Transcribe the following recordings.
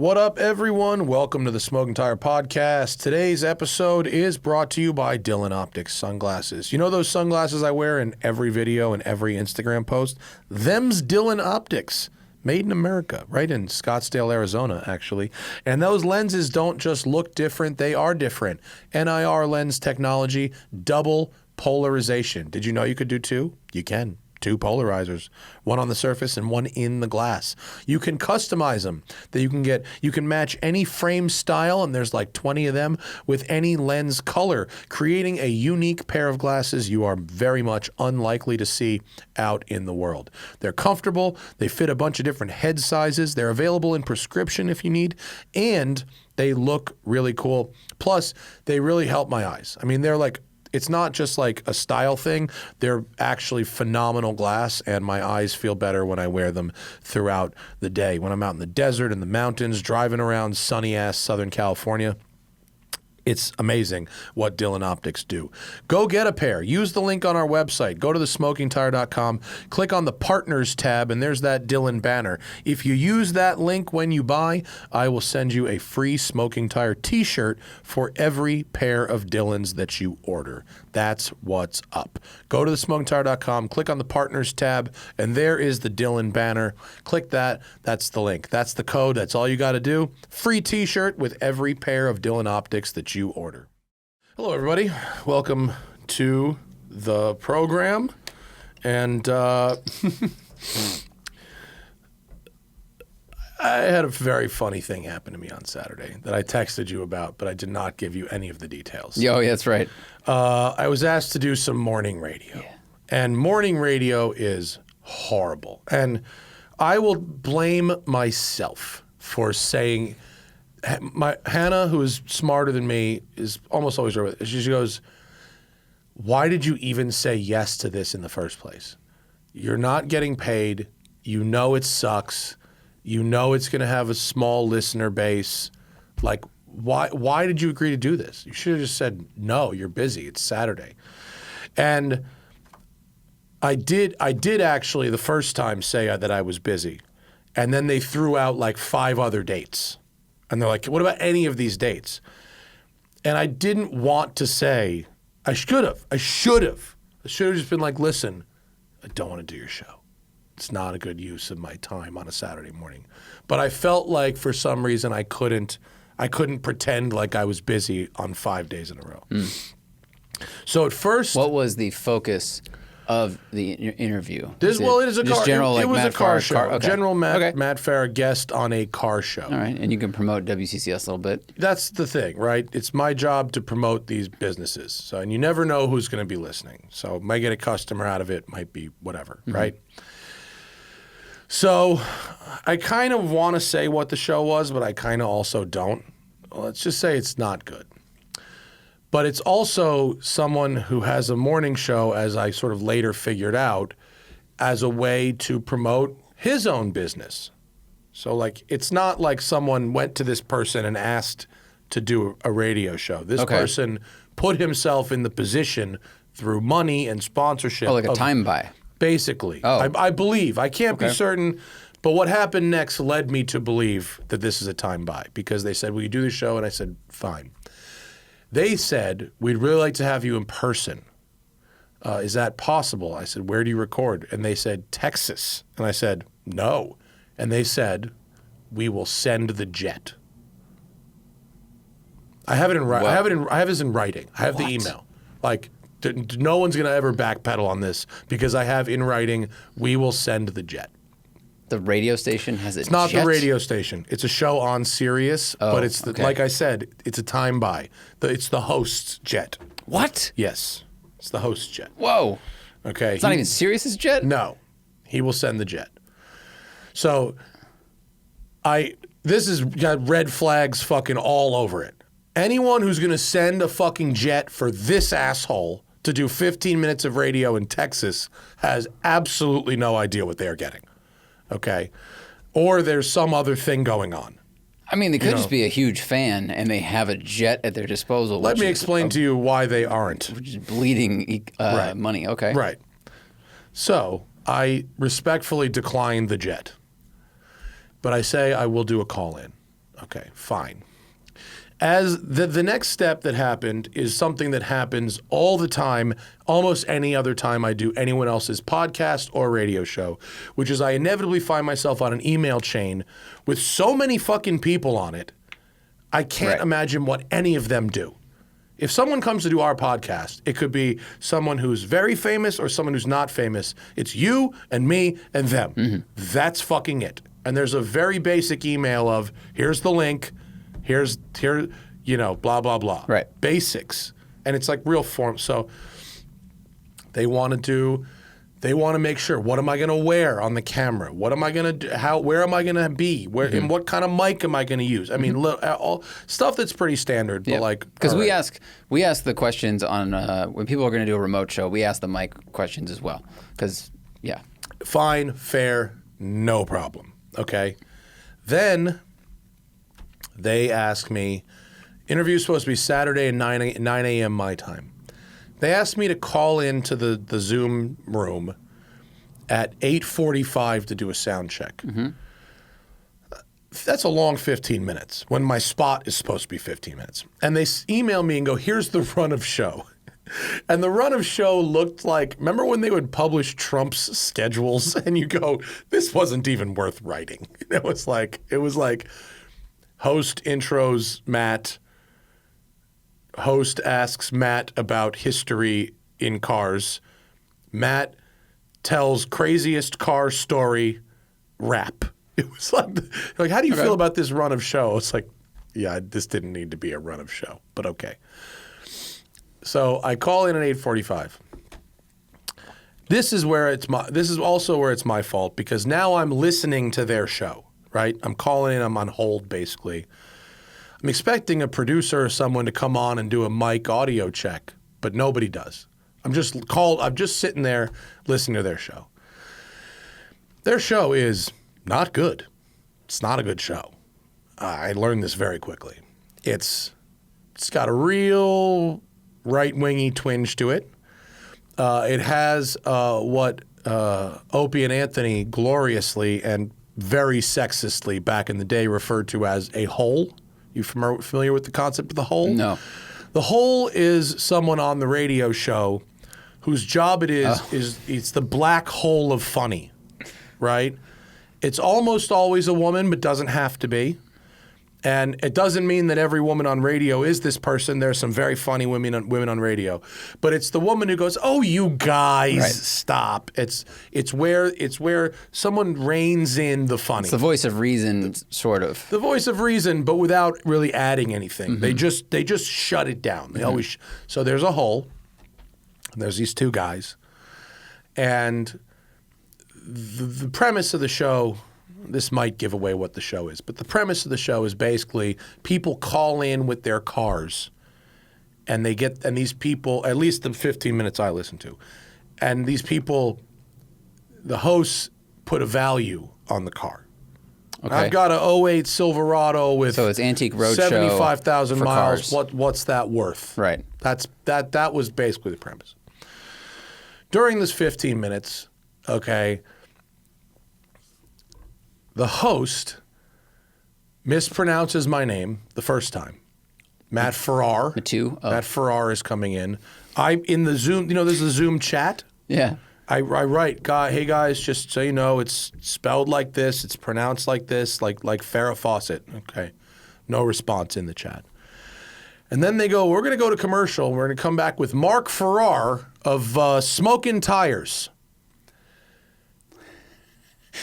What up, everyone? Welcome to the Smoking Tire Podcast. Today's episode is brought to you by Dylan Optics sunglasses. You know those sunglasses I wear in every video and every Instagram post? Them's Dylan Optics. Made in America, right in Scottsdale, Arizona, actually. And those lenses don't just look different, they are different. NIR lens technology, double polarization. Did you know you could do two? You can. Two polarizers, one on the surface and one in the glass. You can customize them. You can match any frame style, and there's like 20 of them, with any lens color, creating a unique pair of glasses you are very much unlikely to see out in the world. They're comfortable, they fit a bunch of different head sizes, they're available in prescription if you need, and they look really cool. Plus, they really help my eyes. I mean, they're like, it's not just like a style thing. They're actually phenomenal glass, and my eyes feel better when I wear them throughout the day. When I'm out in the desert, in the mountains, driving around sunny-ass Southern California, it's amazing what Dylan Optics do. Go get a pair. Use the link on our website. Go to thesmokingtire.com, click on the Partners tab, and there's that Dylan banner. If you use that link when you buy, I will send you a free Smoking Tire t-shirt for every pair of Dylans that you order. That's what's up. Go to thesmokingtire.com, click on the Partners tab, and there is the Dylan banner. Click that. That's the link. That's the code. That's all you got to do. Free t-shirt with every pair of Dylan Optics that you order. Hello, everybody. Welcome to the program. And I had a very funny thing happen to me on Saturday that I texted you about, but I did not give you any of the details. Oh, yeah, that's right. I was asked to do some morning radio. Yeah. And morning radio is horrible. And I will blame myself for saying... Hannah, who is smarter than me, is almost always right with it. She goes, why did you even say yes to this in the first place? You're not getting paid. You know it sucks. You know it's going to have a small listener base. Like, why did you agree to do this? You should have just said, no, you're busy. It's Saturday. And I did actually the first time say that I was busy. And then they threw out like 5 other dates. And they're like, what about any of these dates? And I didn't want to say, I should have just been like, listen, I don't want to do your show. It's not a good use of my time on a Saturday morning. But I felt like for some reason I couldn't pretend like I was busy on 5 days in a row. So at first... What was the focus of the interview? It is a car. General, it was Matt a car Farah show. Okay. General Matt Farah guest on a car show. All right, and you can promote WCCS a little bit. That's the thing, right? It's my job to promote these businesses. So, and you never know who's going to be listening. So, might get a customer out of it, might be whatever, right? So, I kind of want to say what the show was, but I kind of also don't. Let's just say it's not good. But it's also someone who has a morning show, as I sort of later figured out, as a way to promote his own business. So, like, it's not like someone went to this person and asked to do a radio show. This person put himself in the position through money and sponsorship. Oh, like a time buy. Basically. Oh. I believe. I can't be certain, but what happened next led me to believe that this is a time buy, because they said, will you do the show? And I said, fine. They said, we'd really like to have you in person. Is that possible? I said, where do you record? And they said, Texas. And I said, no. And they said, we will send the jet. I have it in writing. I have this in writing. I have the email. Like, no one's going to ever backpedal on this, because I have in writing, we will send the jet. The radio station has a jet? It's not the radio station. It's a show on Sirius, but it's like I said, it's a time buy. It's the host's jet. What? Yes, it's the host's jet. Whoa. Okay. It's not even Sirius's jet? No, he will send the jet. So, this has got red flags fucking all over it. Anyone who's going to send a fucking jet for this asshole to do 15 minutes of radio in Texas has absolutely no idea what they're getting. Okay? Or there's some other thing going on. I mean, they could just be a huge fan and they have a jet at their disposal. Let me explain to you why they aren't. Which is bleeding money. Okay. Right. So I respectfully declined the jet. But I say I will do a call-in. Okay, fine. As the next step that happened is something that happens all the time, almost any other time I do anyone else's podcast or radio show, which is I inevitably find myself on an email chain with so many fucking people on it, I can't imagine what any of them do. If someone comes to do our podcast, it could be someone who's very famous or someone who's not famous. It's you and me and them. Mm-hmm. That's fucking it. And there's a very basic email of, here's the link, here, blah, blah, blah. Right. Basics. And it's like real form. So they want to make sure, what am I going to wear on the camera? What am I going to do? Where am I going to be? And what kind of mic am I going to use? I mean, all stuff that's pretty standard, but like. Because we ask the questions on, when people are going to do a remote show, we ask the mic questions as well. Because, yeah. Fine, fair, no problem. Okay. Then they ask me, interview's supposed to be Saturday at 9 a.m. my time. They asked me to call into the Zoom room at 8:45 to do a sound check. Mm-hmm. That's a long 15 minutes when my spot is supposed to be 15 minutes. And they email me and go, here's the run of show. And the run of show looked like, remember when they would publish Trump's schedules and you go, this wasn't even worth writing. It was like host intros Matt. Host asks Matt about history in cars. Matt tells craziest car story rap. It was like how do you feel about this run of show? It's like, yeah, this didn't need to be a run of show, but okay. So I call in at 8:45. This is also where it's my fault because now I'm listening to their show, right? I'm calling in, I'm on hold basically. I'm expecting a producer or someone to come on and do a mic audio check, but nobody does. I'm just sitting there listening to their show. Their show is not good. It's not a good show. I learned this very quickly. It's got a real right-wingy twinge to it. It has what Opie and Anthony gloriously and very sexistly back in the day referred to as a hole. You familiar with the concept of the hole? No. The hole is someone on the radio show whose job it is it's the black hole of funny, right? It's almost always a woman, but doesn't have to be. And it doesn't mean that every woman on radio is this person. There's some very funny women on radio, but it's the woman who goes, "Oh, you guys, stop!" It's where someone reins in the funny. It's the voice of reason, sort of. The voice of reason, but without really adding anything. Mm-hmm. They just shut it down. They always so there's a hole. And there's these two guys, and the premise of the show. This might give away what the show is, but the premise of the show is basically people call in with their cars, and these people, at least the 15 minutes I listen to, and these people, the hosts put a value on the car. Okay. I've got a 08 Silverado with so it's Antique Roadshow 75,000 miles. Cars. What's that worth? Right. That was basically the premise. During this 15 minutes, okay. The host mispronounces my name the first time. Matt Farrar. Matt Farrar is coming in. I'm in the Zoom. There's a Zoom chat. Yeah. I write, hey guys, just so you know, it's spelled like this. It's pronounced like this, like Farrah Fawcett. Okay. No response in the chat. And then they go, we're going to go to commercial. We're going to come back with Mark Farrar of Smokin' Tires.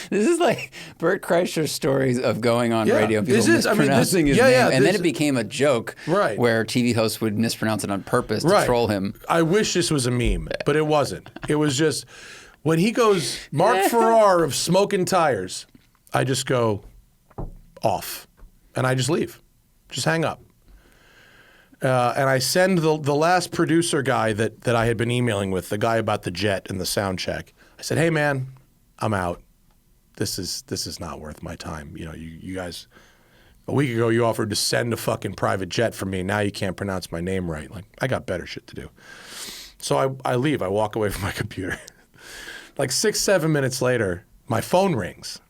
This is like Bert Kreischer's stories of going on radio and people mispronouncing his name. And then it became a joke where TV hosts would mispronounce it on purpose to troll him. I wish this was a meme, but it wasn't. It was just, when he goes, Mark Farrar of Smokin' Tires, I just go off. And I just leave. Just hang up. And I send the last producer guy that I had been emailing with, the guy about the jet and the sound check. I said, hey man, I'm out. This is not worth my time. You guys, a week ago you offered to send a fucking private jet for me. Now you can't pronounce my name right. Like, I got better shit to do. So I leave. I walk away from my computer. Like 6-7 minutes later, my phone rings,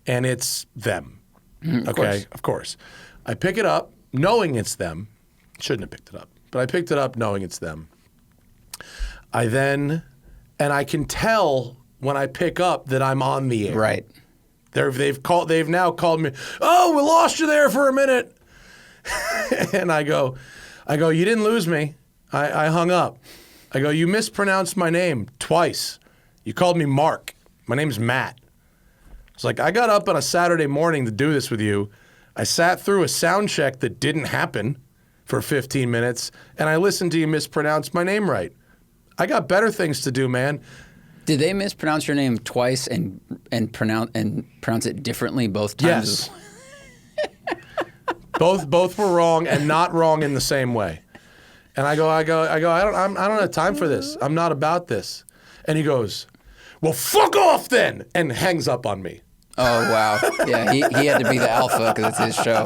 and it's them. Of course. I pick it up knowing it's them. Shouldn't have picked it up, but I picked it up knowing it's them. And I can tell when I pick up that I'm on the air. Right. They've now called me, oh, we lost you there for a minute. And I go, you didn't lose me. I hung up. I go, you mispronounced my name twice. You called me Mark. My name's Matt. It's like, I got up on a Saturday morning to do this with you. I sat through a sound check that didn't happen for 15 minutes, and I listened to you mispronounce my name right. I got better things to do, man. Did they mispronounce your name twice and pronounce it differently both times? Yes. both were wrong and not wrong in the same way. And I go. I don't have time for this. I'm not about this. And he goes, well, fuck off then, and hangs up on me. Oh wow! Yeah, he had to be the alpha because it's his show.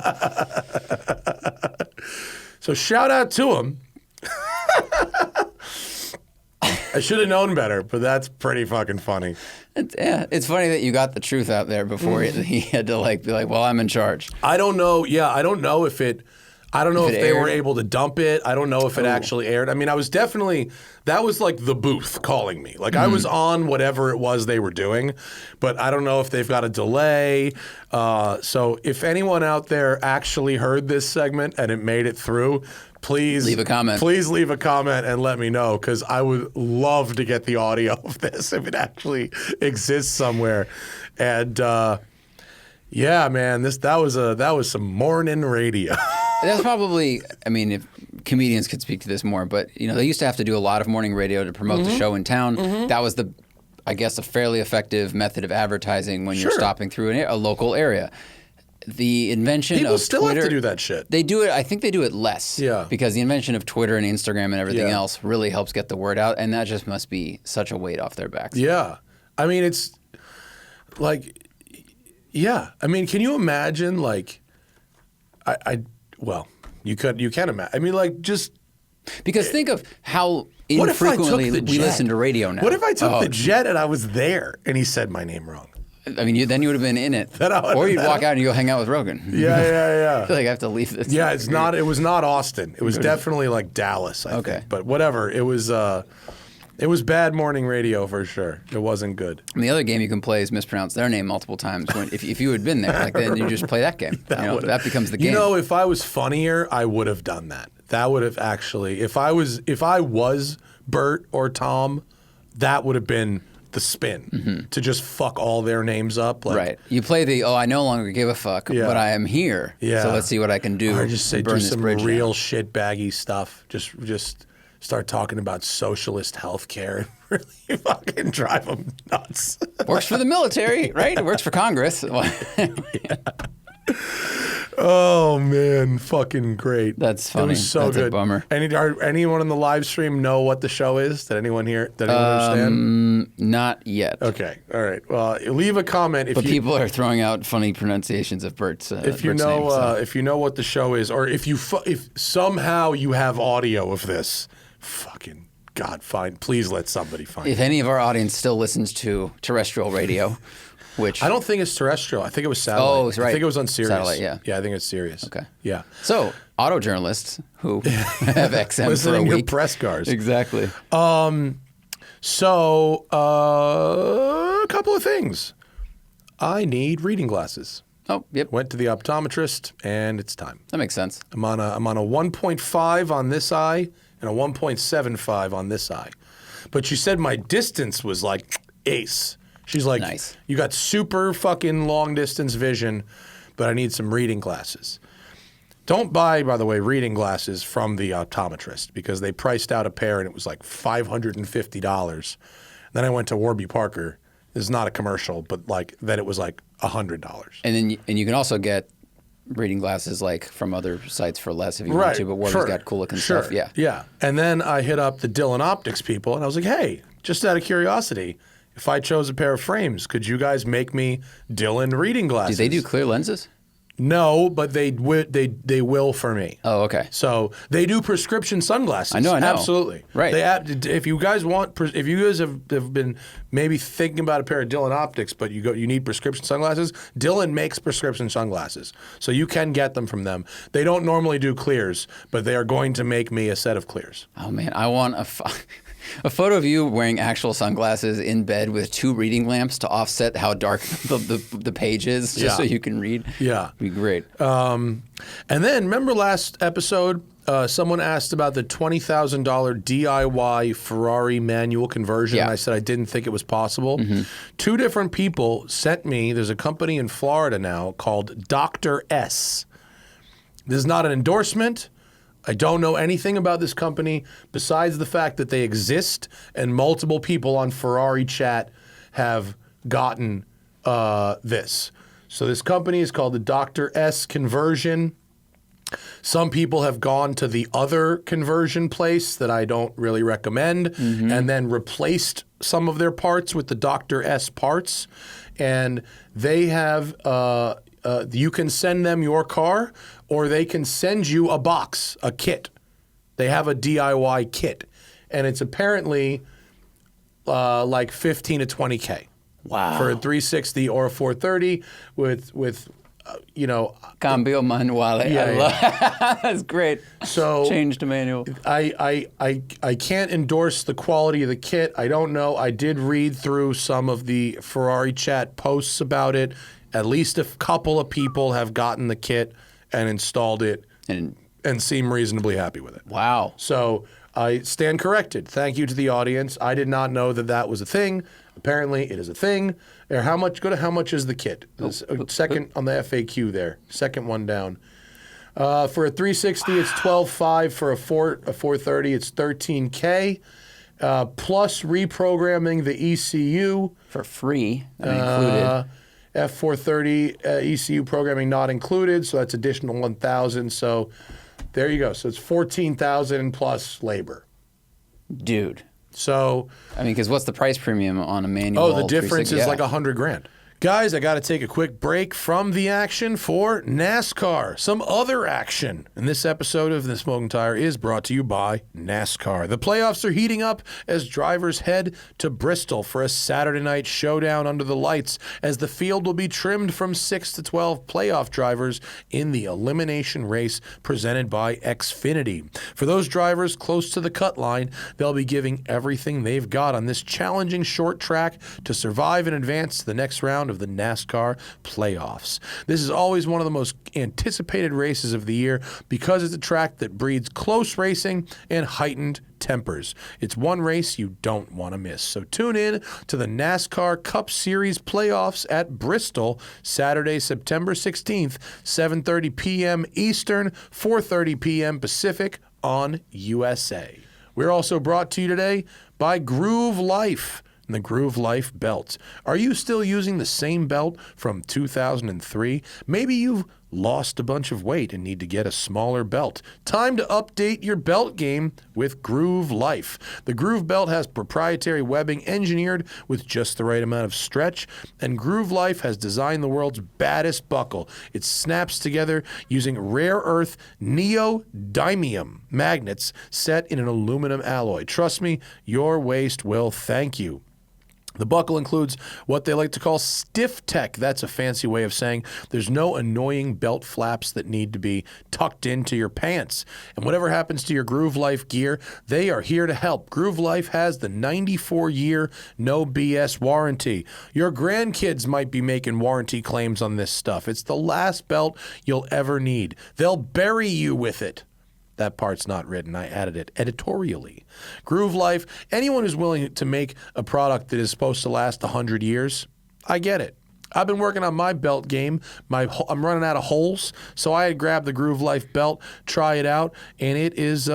So shout out to him. I should have known better, but that's pretty fucking funny. It's funny that you got the truth out there before he had to be like, well, I'm in charge. I don't know. Yeah, I don't know if they were able to dump it. I don't know if it actually aired. I mean, I was definitely, that was like the booth calling me. Like I was on whatever it was they were doing, but I don't know if they've got a delay. So if anyone out there actually heard this segment and it made it through, please leave a comment. Please leave a comment and let me know, because I would love to get the audio of this if it actually exists somewhere. And yeah, man, that was some morning radio. That's probably, I mean, if comedians could speak to this more, but they used to have to do a lot of morning radio to promote the show in town. That was I guess, a fairly effective method of advertising when you're stopping through a local area. The invention People of still Twitter, have to do that shit. They do it. I think they do it less. Yeah. Because the invention of Twitter and Instagram and everything else really helps get the word out, and that just must be such a weight off their backs. Yeah. I mean, it's like, yeah. I mean, can you imagine, like, well, you can imagine. I mean, like, just because think of how infrequently we listen to radio now. What if I took the jet and I was there and he said my name wrong? I mean, then you would have been in it, or you'd walk out and you go hang out with Rogan. Yeah. I feel like I have to leave this. Yeah, it was not Austin. It was definitely like Dallas. I think. But whatever. It was bad morning radio for sure. It wasn't good. And the other game you can play is mispronounce their name multiple times. If you had been there, then you just play that game. That becomes the game. If I was funnier, I would have done that. That would have actually, if I was Bert or Tom, that would have been the spin to just fuck all their names up. Like, right. You play I no longer give a fuck, but I am here. Yeah. So let's see what I can do. Or just say do some real shitbaggy stuff. Just start talking about socialist healthcare and really fucking drive them nuts. Works for the military, right? It works for Congress. Oh man, fucking great. That's funny. It was so That's good. A bummer. Anyone on the live stream know what the show is? Did anyone hear? Did anyone understand? Not yet. Okay. All right. Well, leave a comment if people are throwing out funny pronunciations of Bert's. If you know, if you know what the show is, or if somehow you have audio of this, fucking God, fine. Please let somebody find it. If any of our audience still listens to terrestrial radio. Which I don't think it's terrestrial. I think it was satellite. Oh, right. I think it was on Sirius. Satellite, yeah. Yeah, I think it's Sirius. Okay. Yeah. So, auto journalists who have XM listening for a week. to press cars. Exactly. So, a couple of things. I need reading glasses. Oh, yep. Went to the optometrist, and it's time. That makes sense. I'm on a 1.5 on this eye and a 1.75 on this eye. But she said my distance was like ace. She's like, nice. You got super fucking long distance vision, but I need some reading glasses. Don't buy, by the way, reading glasses from the optometrist because they priced out a pair and it was like $550. Then I went to Warby Parker. This is not a commercial, but then it was like $100. And you can also get reading glasses from other sites for less if you want to, but Warby's got cool looking stuff. Yeah. Yeah. And then I hit up the Dylan Optics people and I was like, hey, just out of curiosity, if I chose a pair of frames, could you guys make me Dylan reading glasses? Do they do clear lenses? No, but they will for me. Oh, okay. So they do prescription sunglasses. I know. Absolutely. Right. If you guys have been maybe thinking about a pair of Dylan Optics, but you need prescription sunglasses, Dylan makes prescription sunglasses. So you can get them from them. They don't normally do clears, but they are going to make me a set of clears. Oh, man. I want a photo of you wearing actual sunglasses in bed with 2 reading lamps to offset how dark the page is, just so you can read. Yeah. Be great. And then, remember last episode, someone asked about the $20,000 DIY Ferrari Manual conversion, and I said I didn't think it was possible. 2 different people sent me, there's a company in Florida now called Dr. S. This is not an endorsement. I don't know anything about this company besides the fact that they exist and multiple people on Ferrari chat have gotten this. So this company is called the Dr. S Conversion. Some people have gone to the other conversion place that I don't really recommend and then replaced some of their parts with the Dr. S parts. And they have, you can send them your car or they can send you a box, a kit. They have a DIY kit. And it's apparently like 15 to 20K. Wow. For a 360 or a 430 with Cambio manuale. That's great. So change to manual. I can't endorse the quality of the kit. I don't know. I did read through some of the Ferrari chat posts about it. At least a couple of people have gotten the kit and installed it and seem reasonably happy with it. Wow. So I stand corrected. Thank you to the audience. I did not know that was a thing. Apparently, it is a thing. Go to how much is the kit? Second on the FAQ there. Second one down. For a 360, it's $12,500. For a 430, it's $13K. Plus reprogramming the ECU. For free, included. F430 ECU programming not included, so that's additional $1,000. So there you go. So it's $14,000 plus labor. Dude. So, I mean, because what's the price premium on a manual? Oh, the difference is like $100,000. Guys, I got to take a quick break from the action for NASCAR. Some other action. And this episode of The Smoking Tire is brought to you by NASCAR. The playoffs are heating up as drivers head to Bristol for a Saturday night showdown under the lights, as the field will be trimmed from 6 to 12 playoff drivers in the elimination race presented by Xfinity. For those drivers close to the cut line, they'll be giving everything they've got on this challenging short track to survive and advance to the next round of the NASCAR playoffs. This is always one of the most anticipated races of the year because it's a track that breeds close racing and heightened tempers. It's one race you don't want to miss. So tune in to the NASCAR Cup Series playoffs at Bristol, Saturday, September 16th, 7:30 p.m. Eastern, 4:30 p.m. Pacific on USA. We're also brought to you today by Groove Life and the Groove Life belt. Are you still using the same belt from 2003? Maybe you've lost a bunch of weight and need to get a smaller belt. Time to update your belt game with Groove Life. The Groove belt has proprietary webbing engineered with just the right amount of stretch, and Groove Life has designed the world's baddest buckle. It snaps together using rare earth neodymium magnets set in an aluminum alloy. Trust me, your waist will thank you. The buckle includes what they like to call stiff tech. That's a fancy way of saying there's no annoying belt flaps that need to be tucked into your pants. And whatever happens to your Groove Life gear, they are here to help. Groove Life has the 94-year no BS warranty. Your grandkids might be making warranty claims on this stuff. It's the last belt you'll ever need. They'll bury you with it. That part's not written. I added it editorially. Groove Life, anyone who's willing to make a product that is supposed to last 100 years, I get it. I've been working on my belt game. I'm running out of holes, so I had grabbed the Groove Life belt, try it out, and it is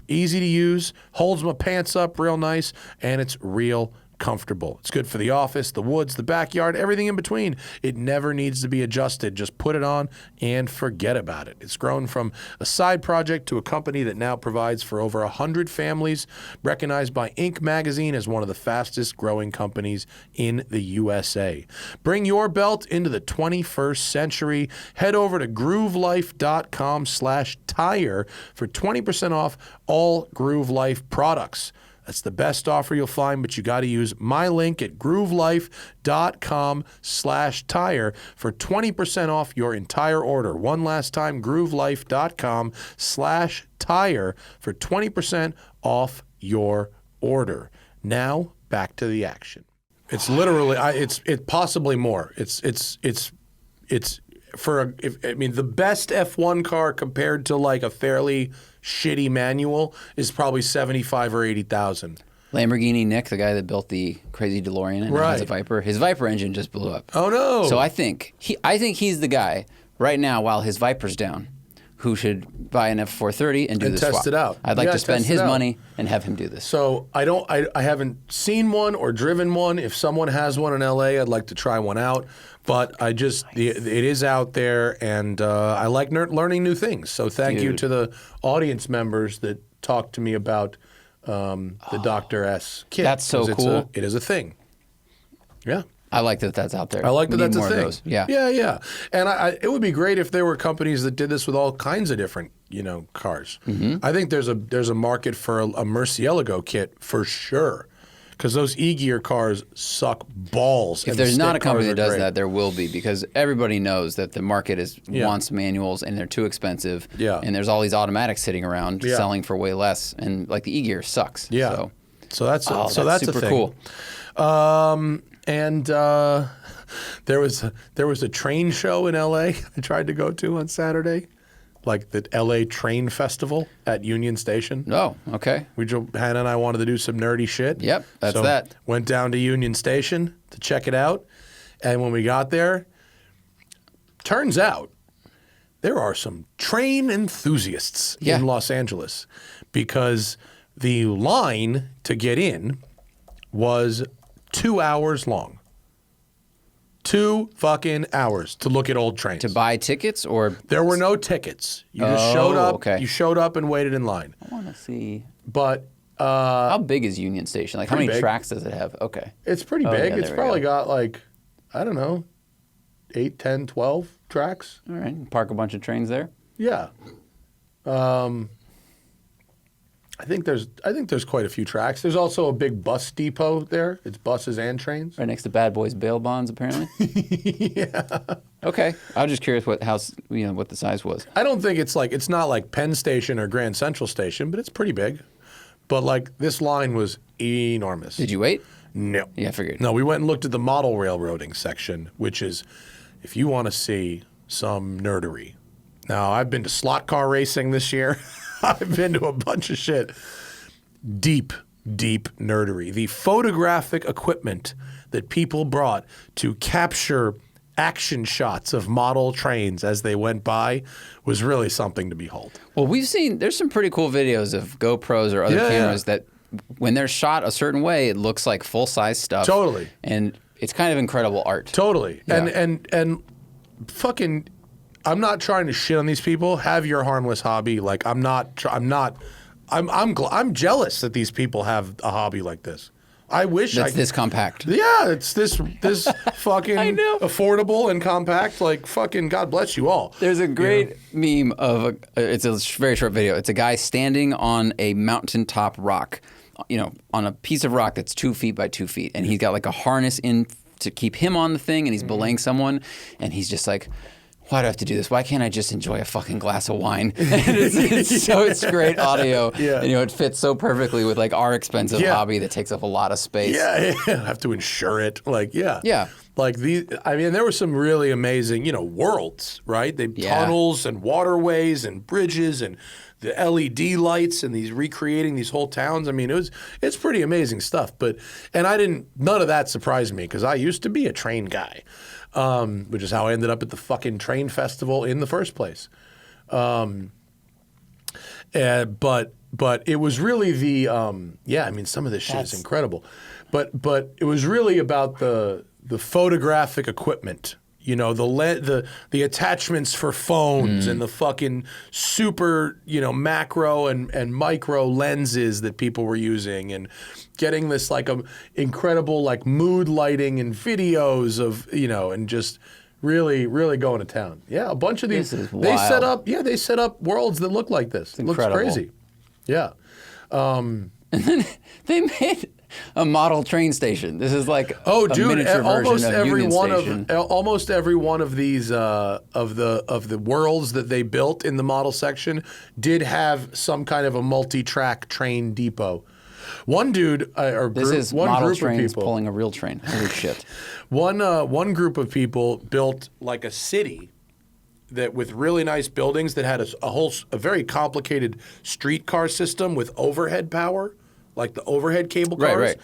easy to use, holds my pants up real nice, and it's real comfortable. It's good for the office, the woods, the backyard, everything in between. It never needs to be adjusted. Just put it on and forget about it. It's grown from a side project to a company that now provides for over 100 families, recognized by Inc. magazine as one of the fastest growing companies in the USA. Bring your belt into the 21st century. Head over to groovelife.com/tire for 20% off all Groove Life products. That's the best offer you'll find, but you got to use my link at groovelife.com/tire for 20% off your entire order. One last time, groovelife.com/tire for 20% off your order. Now, back to the action. It's literally, it's possibly more. It's for the best F1 car compared to like a fairly shitty manual is probably 75 or 80,000. Lamborghini Nick, the guy that built the crazy DeLorean and has a Viper, his Viper engine just blew up. Oh no! So I think he's the guy right now while his Viper's down, who should buy an F430 and do the swap. Test it out. I'd like to spend his money and have him do this. So I haven't seen one or driven one. If someone has one in LA, I'd like to try one out. But it is out there, and I like learning new things. So thank you to the audience members that talked to me about the Dr. S kit. That's so cool. It is a thing. Yeah. I like that that's out there. I like that that's a thing. Yeah. Yeah. And it would be great if there were companies that did this with all kinds of different, cars. Mm-hmm. I think there's a market for a Murcielago kit for sure. Because those E-Gear cars suck balls. If there's not a company that does that, there will be, because everybody knows that the market wants manuals and they're too expensive. Yeah. And there's all these automatics sitting around selling for way less, and like the E-Gear sucks. Yeah. So that's super a thing. Cool. And there was a train show in LA I tried to go to on Saturday. Like the LA Train Festival at Union Station. Oh, okay. Hannah and I wanted to do some nerdy shit. Yep, that's that. Went down to Union Station to check it out. And when we got there, turns out there are some train enthusiasts in Los Angeles, because the line to get in was 2 hours long. 2 fucking hours to look at old trains. To buy tickets, or there were no tickets. You just showed up. Okay. You showed up and waited in line. I want to see. But how big is Union Station? Like, how many tracks does it have? Okay. It's pretty big. It's probably got like, I don't know, 8, 10, 12 tracks. All right. Park a bunch of trains there. Yeah. I think there's quite a few tracks. There's also a big bus depot there. It's buses and trains. Right next to Bad Boys bail bonds, apparently. Yeah. Okay. I was just curious what the size was. I don't think it's not like Penn Station or Grand Central Station, but it's pretty big. But like this line was enormous. Did you wait? No. Yeah, I figured. No, we went and looked at the model railroading section, which is, if you want to see some nerdery. Now, I've been to slot car racing this year. I've been to a bunch of shit. Deep nerdery. The photographic equipment that people brought to capture action shots of model trains as they went by was really something to behold. Well, there's some pretty cool videos of GoPros or other cameras that when they're shot a certain way, it looks like full-size stuff. Totally. And it's kind of incredible art. Totally. Yeah. And fucking, I'm not trying to shit on these people. Have your harmless hobby. Like, I'm jealous that these people have a hobby like this. I wish that's this compact. Yeah, it's this fucking affordable and compact. Like, fucking God bless you all. There's a great meme of it's a very short video. It's a guy standing on a mountaintop rock, on a piece of rock that's 2 feet by 2 feet, and he's got like a harness in to keep him on the thing, and he's belaying someone, and he's just like, why do I have to do this? Why can't I just enjoy a fucking glass of wine? It's great audio. Yeah. And, it fits so perfectly with like our expensive hobby that takes up a lot of space. Yeah. I have to insure it. Like, yeah. Like there were some really amazing, worlds, right? Tunnels and waterways and bridges and the LED lights and recreating these whole towns. I mean, it's pretty amazing stuff. None of that surprised me, because I used to be a train guy. Which is how I ended up at the fucking train festival in the first place. But it was really some of this shit is incredible. but it was really about the photographic equipment. You know, the attachments for phones and the fucking super, you know, macro and micro lenses that people were using, and getting this like incredible like mood lighting and videos of, you know, and just really, really going to town. Yeah, a bunch of these. This is they wild. they set up worlds that look like this. It looks incredible. crazy. Yeah. And then they made a model train station. This is like Oh, a dude! miniature Almost version of every Union one Station. of almost every one of these of the worlds that they built in the model section did have some kind of a multi-track train depot. One dude or This group, is one model group of trains people, pulling a real train. Holy shit! one group of people built like a city that with really nice buildings that had a very complicated streetcar system with overhead power, like the overhead cable cars. Right.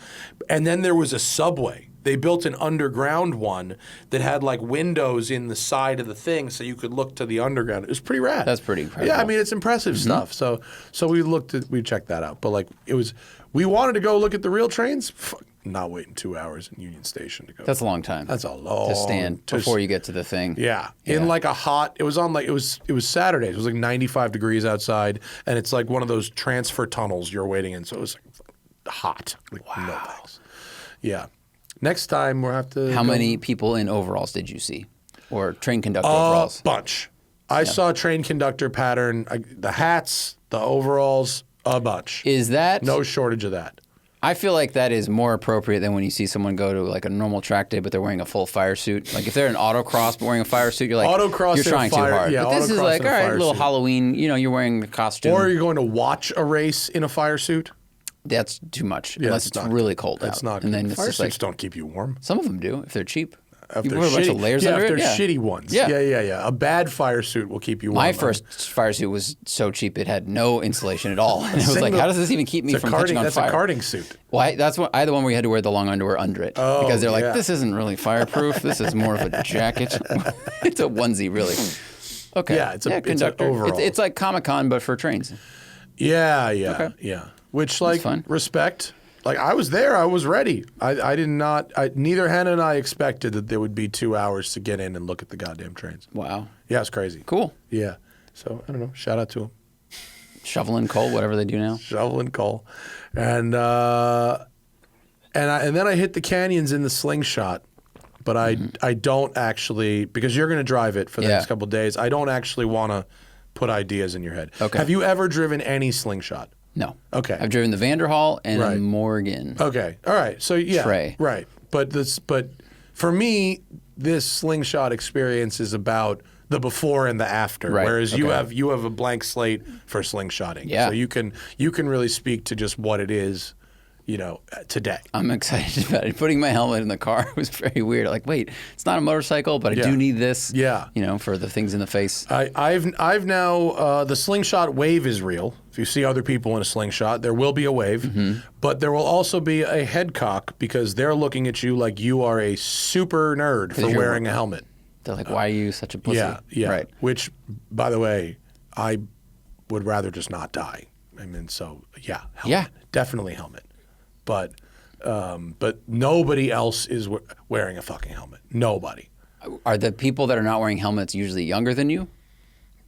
And then there was a subway. They built an underground one that had like windows in the side of the thing so you could look to the underground. It was pretty rad. That's pretty incredible. Yeah, I mean, it's impressive stuff. So we checked that out. But like we wanted to go look at the real trains. Not waiting 2 hours in Union Station to go. That's a long time. That's a long to stand before you get to the thing. Yeah. In like a hot, it was Saturday. It was like 95 degrees outside, and it's like one of those transfer tunnels you're waiting in. So it was like hot. Like, no thanks. Yeah. Next time we'll have to. How many people in overalls did you see, or train conductor overalls? A bunch. I saw train conductor pattern, the hats, the overalls, a bunch. Is that No shortage of that. I feel like that is more appropriate than when you see someone go to like a normal track day, but they're wearing a full fire suit. Like if they're in autocross but wearing a fire suit, you're like, Autocross you're in a trying fire- too hard. yeah, But this is autocross like, in a all right, fire little suit. Halloween. You know, you're wearing a costume. Or you're going to watch a race in a fire suit. That's too much, Yeah, unless it's not really good. cold That's out. not And good. then it's Fire just suits like don't keep you warm. some of them do if they're cheap. If You they're put a bunch of shitty- layers yeah, under if it. they're Yeah. shitty ones. Yeah. Yeah. A bad fire suit will keep you warm. My first fire suit was so cheap it had no insulation at all. And it was like, how does this even keep me It's a from catching on That's fire? a karting suit. Well, I had the one where you had to wear the long underwear under it because they're like, yeah. this isn't really fireproof. This is more of a jacket. It's a onesie, really. Okay. Yeah, it's an conductor. overall. It's like Comic-Con, but for trains. Yeah. Which, like, fine. respect. Like, I was there. I was ready. Neither Hannah and I expected that there would be 2 hours to get in and look at the goddamn trains. Wow. Yeah, it's crazy. Cool. Yeah. So, I don't know. Shout out to him. Shoveling coal, whatever they do now. Shoveling coal. And then I hit the canyons in the Slingshot. But I don't actually, because you're going to drive it for the next couple of days, I don't actually want to put ideas in your head. Okay. Have you ever driven any Slingshot? No. Okay. I've driven the Vanderhall and Right. Morgan. Okay. All right. So yeah. Trey. Right. But for me, this Slingshot experience is about the before and the after. Right. Whereas you Okay. have a blank slate for slingshotting. Yeah. So you can really speak to just what it is, you know, today. I'm excited about it. Putting my helmet in the car was very weird. Like, wait, it's not a motorcycle, but I do need this. Yeah. You know, for the things in the face. I've now the Slingshot wave is real. If you see other people in a Slingshot, there will be a wave, but there will also be a head cock because they're looking at you like you are a super nerd for you're wearing a helmet. They're like, why are you such a pussy? Yeah. Right. Which, by the way, I would rather just not die. I mean, so yeah, helmet. Yeah. Definitely helmet. But nobody else is wearing a fucking helmet. Nobody. Are the people that are not wearing helmets usually younger than you?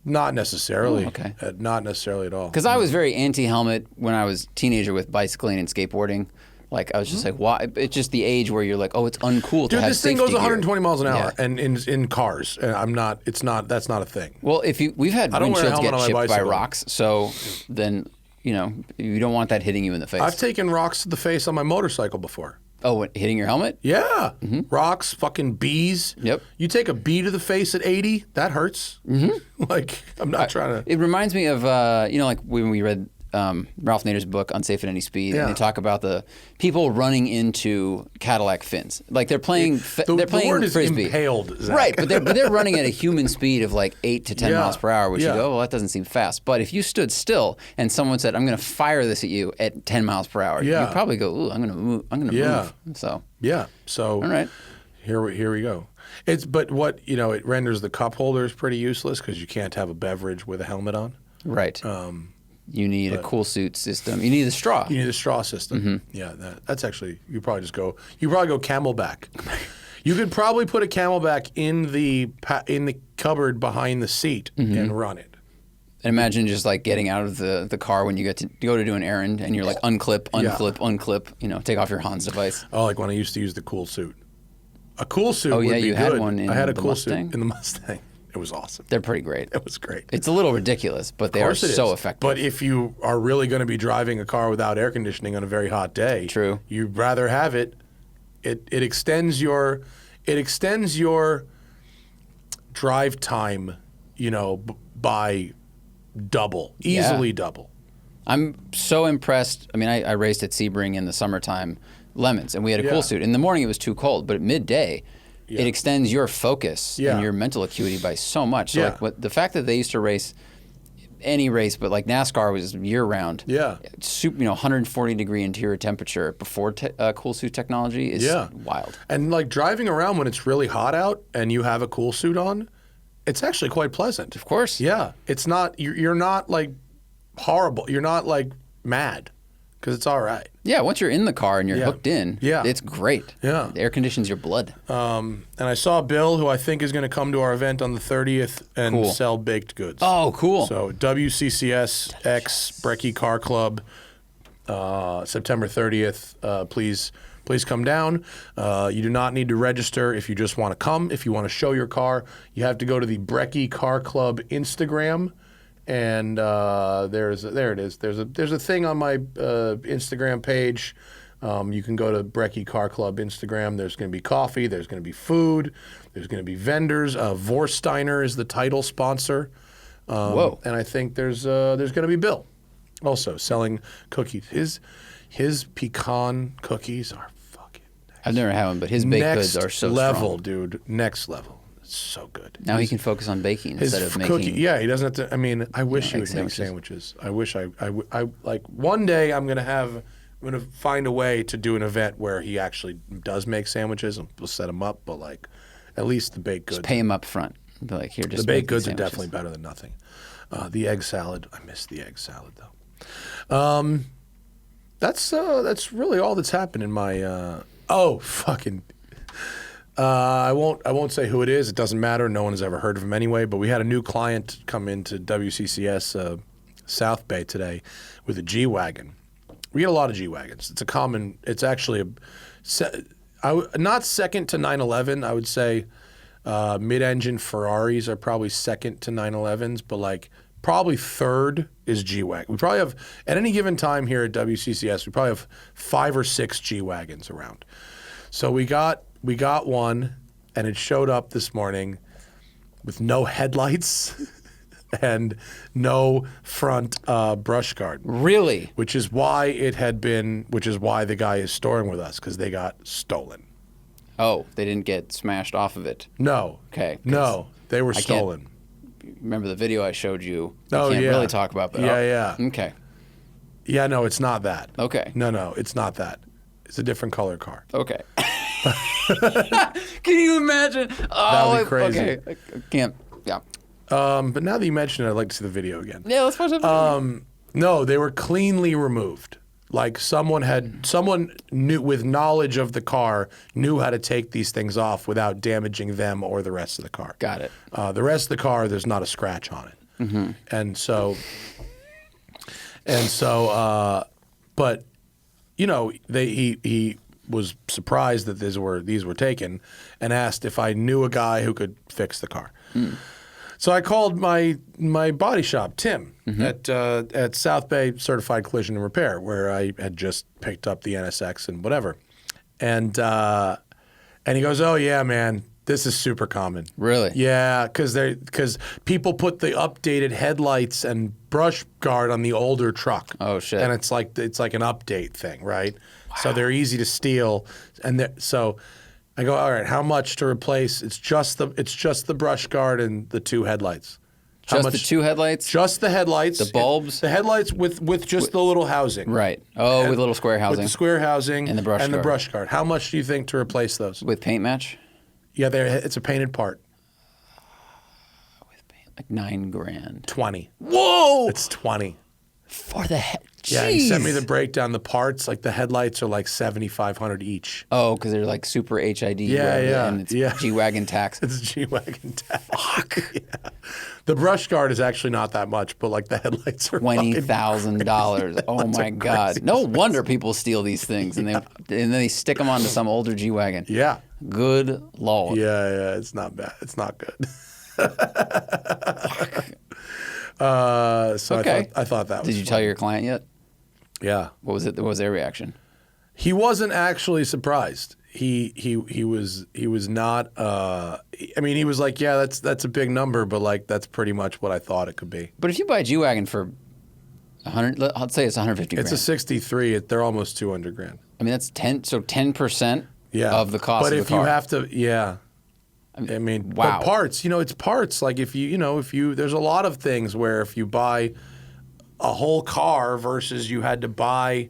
Not necessarily. Oh, okay. Not necessarily at all. Because I was very anti-helmet when I was a teenager with bicycling and skateboarding. Like, I was just like, why? It's just the age where you're like, oh, it's uncool to Dude, have this thing safety goes gear. 120 miles an hour, Yeah. and in cars, and that's not a thing. Well, we've had I don't wear a windshields helmet get on my chipped by bicycle. rocks, so then, you know, you don't want that hitting you in the face. I've taken rocks to the face on my motorcycle before. Oh, what, hitting your helmet? Yeah, rocks, fucking bees. Yep. You take a bee to the face at 80, that hurts. Mm-hmm. Like, I'm not trying to. It reminds me of, you know, like when we read Ralph Nader's book, Unsafe at Any Speed, and they talk about the people running into Cadillac fins. Like they're playing, they're playing the word is frisbee. impaled, Zach. Right, but they're running at a human speed of like 8 to 10 Yeah. miles per hour, which you Yeah. go, well, that doesn't seem fast. But if you stood still and someone said, "I'm going to fire this at you at 10 miles per hour," Yeah. you'd probably go, "Ooh, I'm going to move. I'm going to Yeah. move." So Yeah. So all right. here we go. But what it renders the cup holders pretty useless because you can't have a beverage with a helmet on. Right. You need a cool suit system. You need a straw. You need a straw system. Yeah, that's actually you probably go Camelback. You could probably put a Camelback in the cupboard behind the seat and run it. And imagine just like getting out of the car when you get to go to do an errand and you're like unclip, unclip, take off your Hans device. Oh, like when I used to use the cool suit. A cool suit Oh, would yeah, be you good. had one in I had a the cool Mustang? suit in the Mustang. It was awesome. They're pretty great. It was great. It's a little ridiculous, but they are so effective. But if you are really going to be driving a car without air conditioning on a very hot day, True. You'd rather have it. It extends your drive time, by easily double. I'm so impressed. I mean, I raced at Sebring in the summertime, Lemons, and we had a cool suit. In the morning, it was too cold, but at midday, it extends your focus and your mental acuity by so much. So like the fact that they used to race any race, but like NASCAR was year round. Yeah. 140-degree interior temperature before cool suit technology is wild. And like driving around when it's really hot out and you have a cool suit on, it's actually quite pleasant. Of course. Yeah. It's not, you're not like horrible. You're not like mad because it's all right. Yeah, once you're in the car and you're hooked in, it's great. Yeah. It air conditions your blood. And I saw Bill, who I think is going to come to our event on the 30th and sell baked goods. Oh, cool. So WCCS X Brekkie Car Club, September 30th. Please come down. You do not need to register if you just want to come. If you want to show your car, you have to go to the Brekkie Car Club Instagram. And there it is. There's a thing on my Instagram page. You can go to Brekkie Car Club Instagram. There's going to be coffee. There's going to be food. There's going to be vendors. Vorsteiner is the title sponsor. Whoa! And I think there's going to be Bill, also selling cookies. His pecan cookies are fucking. I've never had one, but his baked goods are so level, strong. Dude. Next level. So good. Now he can focus on baking instead of making. Yeah, he doesn't have to. I mean, I wish he would make sandwiches. I wish I like one day I'm gonna find a way to do an event where he actually does make sandwiches and we'll set him up. But like, at least the baked goods. Just pay him up front. Be like, here, just the baked goods are sandwiches. definitely better than nothing. The egg salad. I miss the egg salad though. That's really all that's happened in my. I won't say who it is. It doesn't matter. No one has ever heard of him anyway. But we had a new client come into WCCS South Bay today with a G-Wagon. We get a lot of G-Wagons. It's actually not second to 911. I would say mid-engine Ferraris are probably second to 911s, but like probably third is G-Wagon. We probably have, at any given time here at WCCS, we probably have 5 or 6 G-Wagons around. So we got one, and it showed up this morning with no headlights and no front brush guard. Really? Which is why the guy is storing with us, because they got stolen. Oh, they didn't get smashed off of it. No. Okay. No, they were stolen. Remember the video I showed you? Oh, I can't yeah. really talk about, but Yeah. Okay. Yeah, no, it's not that. Okay. No, it's not that. It's a different color car. Okay. Can you imagine? Oh, That'd be crazy. Okay. I can't. Yeah. But now that you mention it, I'd like to see the video again. Yeah, let's watch the video. No, they were cleanly removed. Like someone knew, with knowledge of the car, knew how to take these things off without damaging them or the rest of the car. Got it. The rest of the car, there's not a scratch on it. Mm-hmm. And so, but he was surprised that these were taken, and asked if I knew a guy who could fix the car. So I called my body shop, Tim, at South Bay Certified Collision and Repair, where I had just picked up the NSX and whatever. And he goes, "Oh yeah, man, this is super common." Really? Yeah, because people put the updated headlights and brush guard on the older truck. Oh shit! And it's like an update thing, right? Wow. So they're easy to steal, so I go, all right, how much to replace? It's just the brush guard and the 2 headlights. Just the 2 headlights? Just the headlights. The bulbs? The headlights with just the little housing. Right. Oh, with little square housing. With the square housing and the brush guard. How much do you think to replace those? With paint match? Yeah, it's a painted part. With paint, like $9,000. 20. Whoa! It's 20. For the head. Yeah, he sent me the breakdown. The parts, like the headlights, are like $7,500 each. Oh, because they're like super HID. Yeah. And it's G-Wagon tax. It's G-Wagon tax. Fuck. Yeah. The brush guard is actually not that much, but like the headlights are $20,000. Oh my God! No wonder people steal these things and then they stick them onto some older G-Wagon. Yeah. Good Lord. Yeah. It's not bad. It's not good. So Okay. I thought that was Did you tell your client yet? Yeah. What was it? What was their reaction? He wasn't actually surprised. He was not. I mean, he was like, yeah, that's a big number, but like that's pretty much what I thought it could be. But if you buy a G-Wagon for 100, let's say it's 150 grand. It's a 63. They're almost 200 grand. I mean, that's 10% Yeah. of the cost but of the car. But if you have to, yeah. I mean, wow. But parts, it's parts. Like if you, there's a lot of things where if you buy a whole car versus you had to buy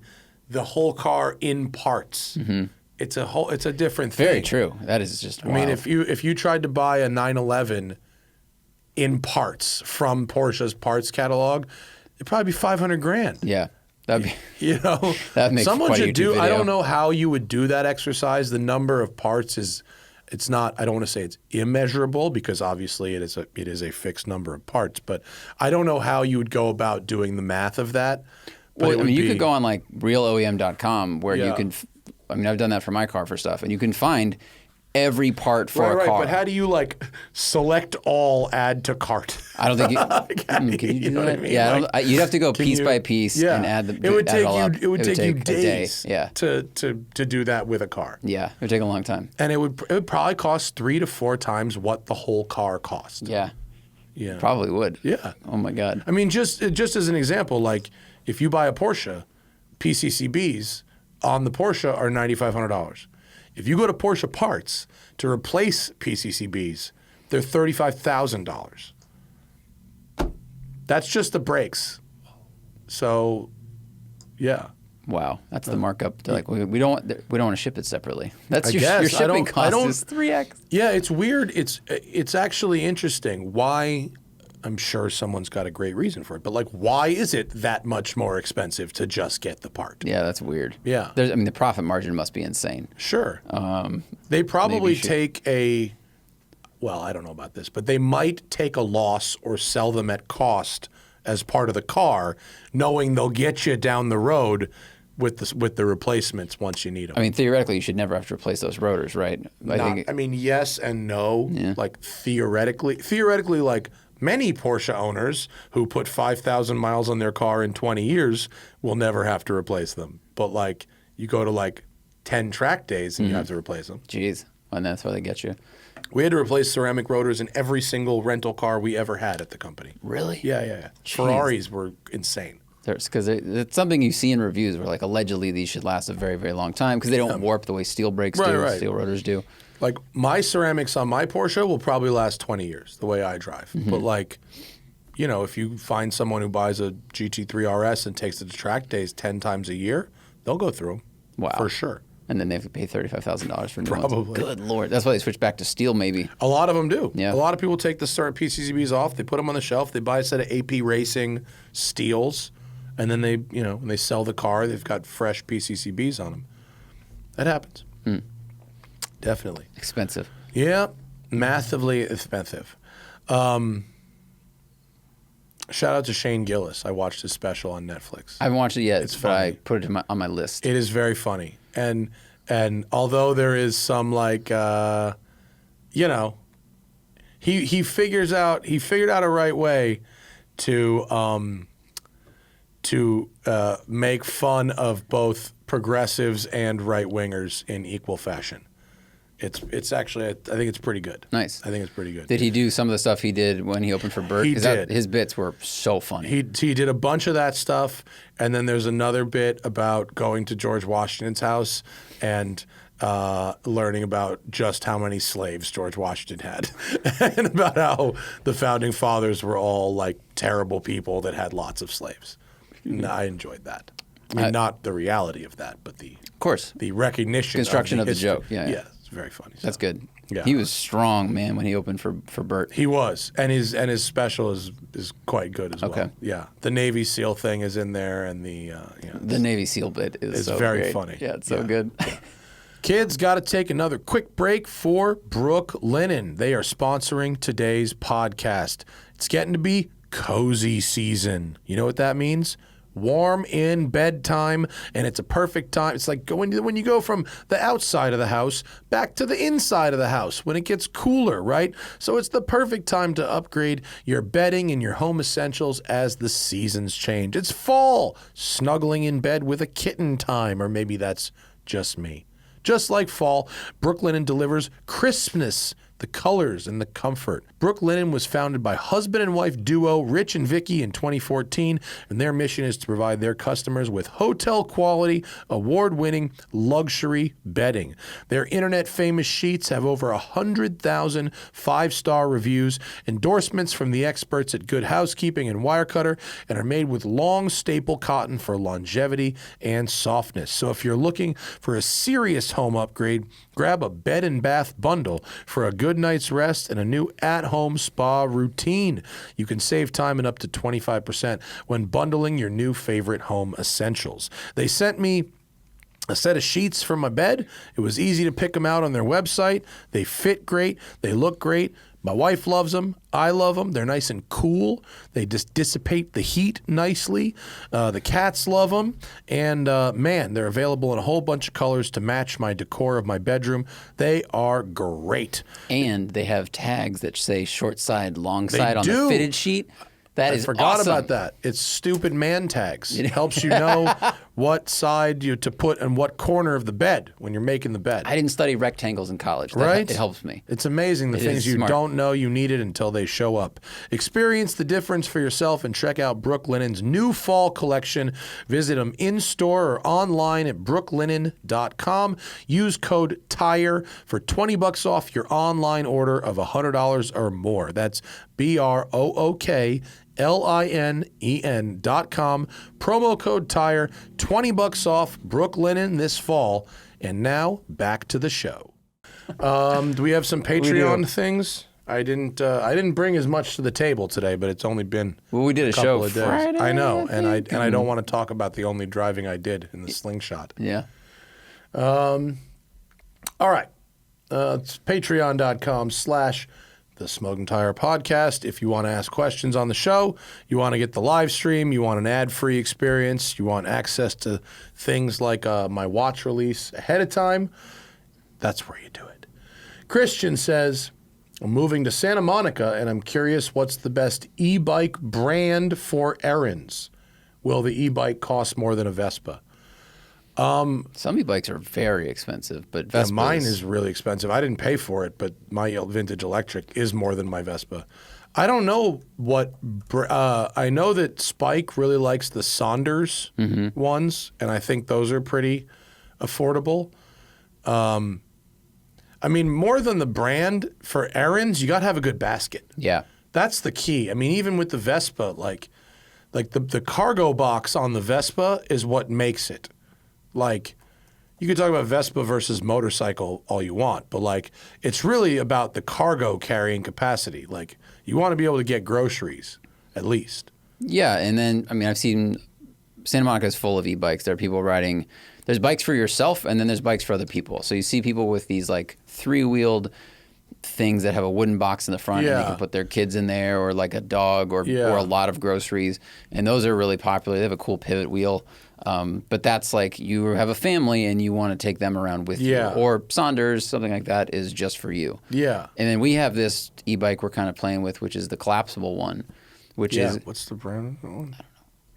the whole car in parts, it's a different thing. Very true. That is just wild. I mean, if you tried to buy a 911 in parts from Porsche's parts catalog, it'd probably be 500 grand. Yeah. That'd be, that makes someone quite a should YouTube do. I video. don't know how you would do that exercise. The number of parts is. It's not. I don't want to say it's immeasurable because obviously it is a fixed number of parts. But I don't know how you would go about doing the math of that. But Well, I mean, you could go on like realoem.com where you can. I mean, I've done that for my car for stuff, and you can find every part for a car. But how do you like select all, add to cart? I don't think you can you do know that? what I mean? Yeah, Like, you'd have to go piece by piece and add the. It would add take all you. up. It would take you a day. days. Yeah. To do that with a car. Yeah, it would take a long time. And it would probably cost 3 to 4 times what the whole car cost. Yeah. Yeah. Probably would. Yeah. Oh my God. I mean, just as an example, like if you buy a Porsche, PCCBs on the Porsche are $9,500. If you go to Porsche Parts to replace PCCBs, they're $35,000. That's just the brakes. So, yeah. Wow, that's the markup. They're like, we don't want to ship it separately. That's I your guess. shipping cost is 3x. Yeah, it's weird. It's actually interesting. Why? I'm sure someone's got a great reason for it, but like, why is it that much more expensive to just get the part? Yeah, that's weird. Yeah. I mean, the profit margin must be insane. Sure. They probably take well, I don't know about this, but they might take a loss or sell them at cost as part of the car, knowing they'll get you down the road with the replacements once you need them. I mean, theoretically, you should never have to replace those rotors, right? I mean, yes and no. Yeah. Like theoretically, like many Porsche owners who put 5,000 miles on their car in 20 years will never have to replace them. But like you go to like 10 track days and you have to replace them. Jeez, and that's why they get you. We had to replace ceramic rotors in every single rental car we ever had at the company. Really? Yeah. Ferraris were insane. Because it's something you see in reviews where, like, allegedly these should last a very, very long time because they don't warp the way steel brakes do, Right. steel rotors do. Like my ceramics on my Porsche will probably last 20 years the way I drive. But like, if you find someone who buys a GT3 RS and takes it to track days 10 times a year, they'll go through them. Wow. For sure. And then they have to pay $35,000 for new ones. Probably. Good Lord. That's why they switch back to steel, maybe. A lot of them do. Yeah. A lot of people take the PCCBs off, they put them on the shelf, they buy a set of AP Racing steels, and then they, when they sell the car, they've got fresh PCCBs on them. That happens. Definitely. Expensive. Yeah, massively expensive. Shout out to Shane Gillis. I watched his special on Netflix. I haven't watched it yet, It's but I funny. put it on my list. It is very funny, and although there is some like, he figured out a right way to make fun of both progressives and right wingers in equal fashion. It's actually, I think it's pretty good. Nice. I think it's pretty good. Did he do some of the stuff he did when he opened for Bert? He 'Cause did. His bits were so funny. He did a bunch of that stuff, and then there's another bit about going to George Washington's house and learning about just how many slaves George Washington had, and about how the founding fathers were all like terrible people that had lots of slaves. And I enjoyed that. I mean, not the reality of that, but of course. the recognition, Construction of the history. joke. Yeah. Yes, very funny. That's good. Yeah. He was strong, man, when he opened for Bert. He was, and his special is quite good as well. Okay. Yeah, the Navy SEAL thing is in there, and The Navy SEAL bit is so very great. funny. Yeah, it's so good. Kids, got to take another quick break for Brook Linen. They are sponsoring today's podcast. It's getting to be cozy season. You know what that means? Warm in bedtime, and it's a perfect time. It's like when you go from the outside of the house back to the inside of the house when it gets cooler, right? So it's the perfect time to upgrade your bedding and your home essentials as the seasons change. It's fall, snuggling in bed with a kitten time, or maybe that's just me. Just like fall, Brook Linen delivers crispness, the colors, and the comfort. Brook Linen was founded by husband and wife duo Rich and Vicky in 2014, and their mission is to provide their customers with hotel-quality, award-winning luxury bedding. Their internet-famous sheets have over 100,000 five-star reviews, endorsements from the experts at Good Housekeeping and Wirecutter, and are made with long staple cotton for longevity and softness. So if you're looking for a serious home upgrade, grab a bed and bath bundle for a good night's rest and a new at-home spa routine. You can save time and up to 25% when bundling your new favorite home essentials. They sent me a set of sheets for my bed. It was easy to pick them out on their website. They fit great. They look great. My wife loves them. I love them. They're nice and cool. They just dissipate the heat nicely. The cats love them. And man, they're available in a whole bunch of colors to match my decor of my bedroom. They are great. And they have tags that say short side, long side on do. the fitted sheet. That is forgot awesome. about that. It's stupid man tags. It helps you know what side to put in what corner of the bed when you're making the bed. I didn't study rectangles in college. Right? It helps me. It's amazing the things you don't know you needed until they show up. Experience the difference for yourself and check out Brook Linen's new fall collection. Visit them in-store or online at brooklinen.com. Use code TIRE for $20 off your online order of $100 or more. That's BROOKLINEN.com. Promo code TIRE, $20 off Brook Linen this fall. And now back to the show. Do we have some Patreon things? I didn't bring as much to the table today, but it's only been we did a couple show of days. Friday, I know, and I don't want to talk about the only driving I did in the Slingshot. Yeah. All right. It's patreon.com/The Smoking Tire Podcast. If you want to ask questions on the show, you want to get the live stream, you want an ad-free experience, you want access to things like my watch release ahead of time, that's where you do it. Christian says, I'm moving to Santa Monica, and I'm curious what's the best e-bike brand for errands. Will the e-bike cost more than a Vespa? Some e-bikes are very expensive, but Vespa. Yeah, mine is really expensive. I didn't pay for it, but my vintage electric is more than my Vespa. I don't know what. I know that Spike really likes the Saunders ones, and I think those are pretty affordable. I mean, more than the brand, for errands, you got to have a good basket. Yeah. That's the key. I mean, even with the Vespa, like the cargo box on the Vespa is what makes it. Like, you could talk about Vespa versus motorcycle all you want, but like, it's really about the cargo carrying capacity. Like, you want to be able to get groceries, at least. Yeah, and then, I mean, I've seen Santa Monica is full of e-bikes. There are people riding, there's bikes for yourself, and then there's bikes for other people. So you see people with these like three-wheeled things that have a wooden box in the front, and they can put their kids in there, or like a dog, or a lot of groceries. And those are really popular. They have a cool pivot wheel. But that's like, you have a family and you want to take them around with you. Or Saunders, something like that, is just for you. Yeah. And then we have this e-bike we're kind of playing with, which is the collapsible one, which is... What's the brand of that one? I don't know.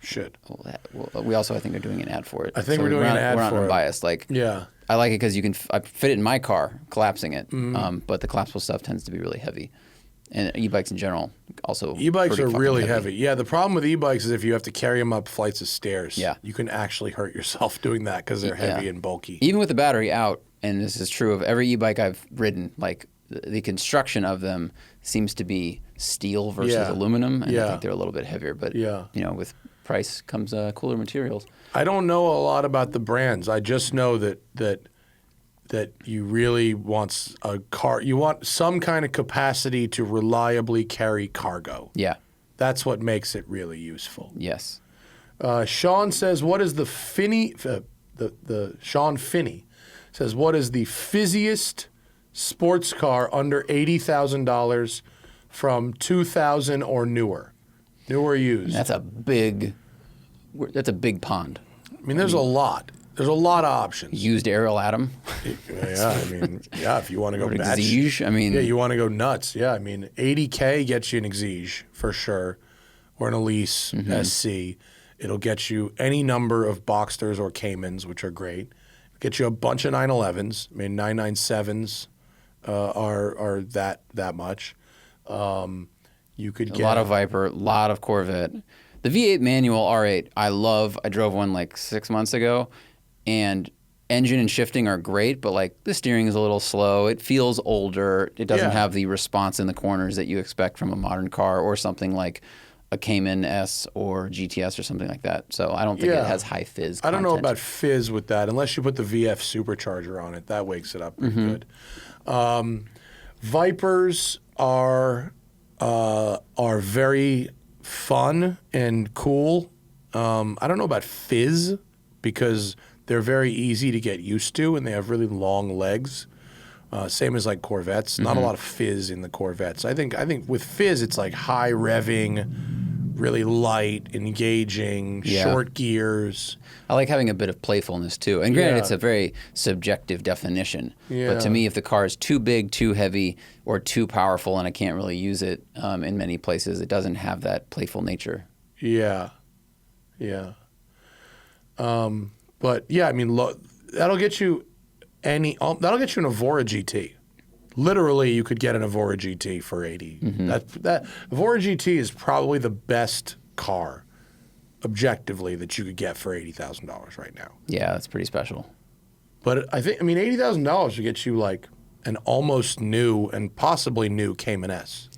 Shit. Well, we also, I think, are doing an ad for it. I think we're doing an ad for it. We're not unbiased. Like, I like it because you can I fit it in my car, collapsing it. But the collapsible stuff tends to be really heavy. And e-bikes in general also. E-bikes are really heavy. Yeah, the problem with e-bikes is if you have to carry them up flights of stairs, Yeah. you can actually hurt yourself doing that because they're heavy and bulky. Even with the battery out, and this is true of every e-bike I've ridden, like the construction of them seems to be steel versus aluminum, and I think they're a little bit heavier. But you know, with price comes cooler materials. I don't know a lot about the brands. I just know that that you really want a car. You want some kind of capacity to reliably carry cargo. Yeah. That's what makes it really useful. Yes. Sean says, "What is the Sean Finney says, what is the fizziest sports car under $80,000 from 2000 or newer used?" That's a big pond. I mean, there's a lot. There's a lot of options. Used Ariel Atom. Yeah, I mean, yeah, if you want to go Exige, I mean, yeah, you want to go nuts. Yeah, I mean, $80K gets you an Exige for sure, or an Elise SC. It'll get you any number of Boxsters or Caymans, which are great. Get you a bunch of 911s. I mean, 997s are that much. You could get a lot of Viper, a lot of Corvette. The V8 manual R8, I love. I drove one like 6 months ago, and engine and shifting are great, but like the steering is a little slow. It feels older. It doesn't have the response in the corners that you expect from a modern car or something like a Cayman S or GTS or something like that. So I don't think it has high fizz content. I don't know about fizz with that, unless you put the VF supercharger on it. That wakes it up pretty good. Vipers are very fun and cool. I don't know about fizz because they're very easy to get used to and they have really long legs. Same as like Corvettes. Not a lot of fizz in the Corvettes. I think with fizz it's like high revving, really light, engaging, short gears. I like having a bit of playfulness too. And granted, it's a very subjective definition. Yeah. But to me, if the car is too big, too heavy, or too powerful and I can't really use it in many places, it doesn't have that playful nature. Yeah. Yeah. But yeah, I mean, that'll get you an Evora GT. Literally, you could get an Evora GT for 80. That Evora GT is probably the best car, objectively, that you could get for $80,000 right now. Yeah, that's pretty special. But $80,000 would get you like an almost new and possibly new Cayman S.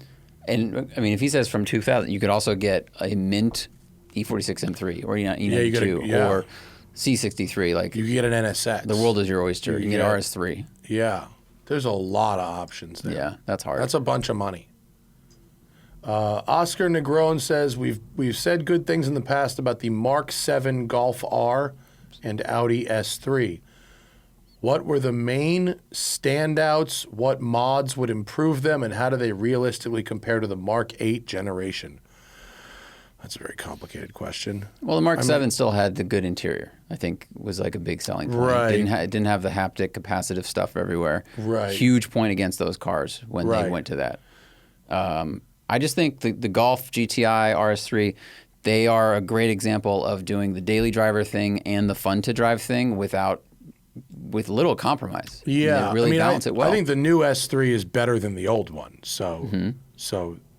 And I mean, if he says from 2000, you could also get a mint E46 M3 or E92 or C63. Like you could get an NSX. The world is your oyster. You can get RS3. Yeah. There's a lot of options there. Yeah, that's hard. That's a bunch of money. Oscar Negron says, we've said good things in the past about the Mk7 Golf R and Audi S3. What were the main standouts? What mods would improve them? And how do they realistically compare to the Mark 8 generation? That's a very complicated question. Well, the Mark 7 still had the good interior. I think was like a big selling point. Right. It didn't have the haptic, capacitive stuff everywhere. Right. Huge point against those cars when they went to that. I just think the Golf GTI RS3, they are a great example of doing the daily driver thing and the fun to drive thing with little compromise. Yeah, they really balance it well. I think the new S3 is better than the old one. So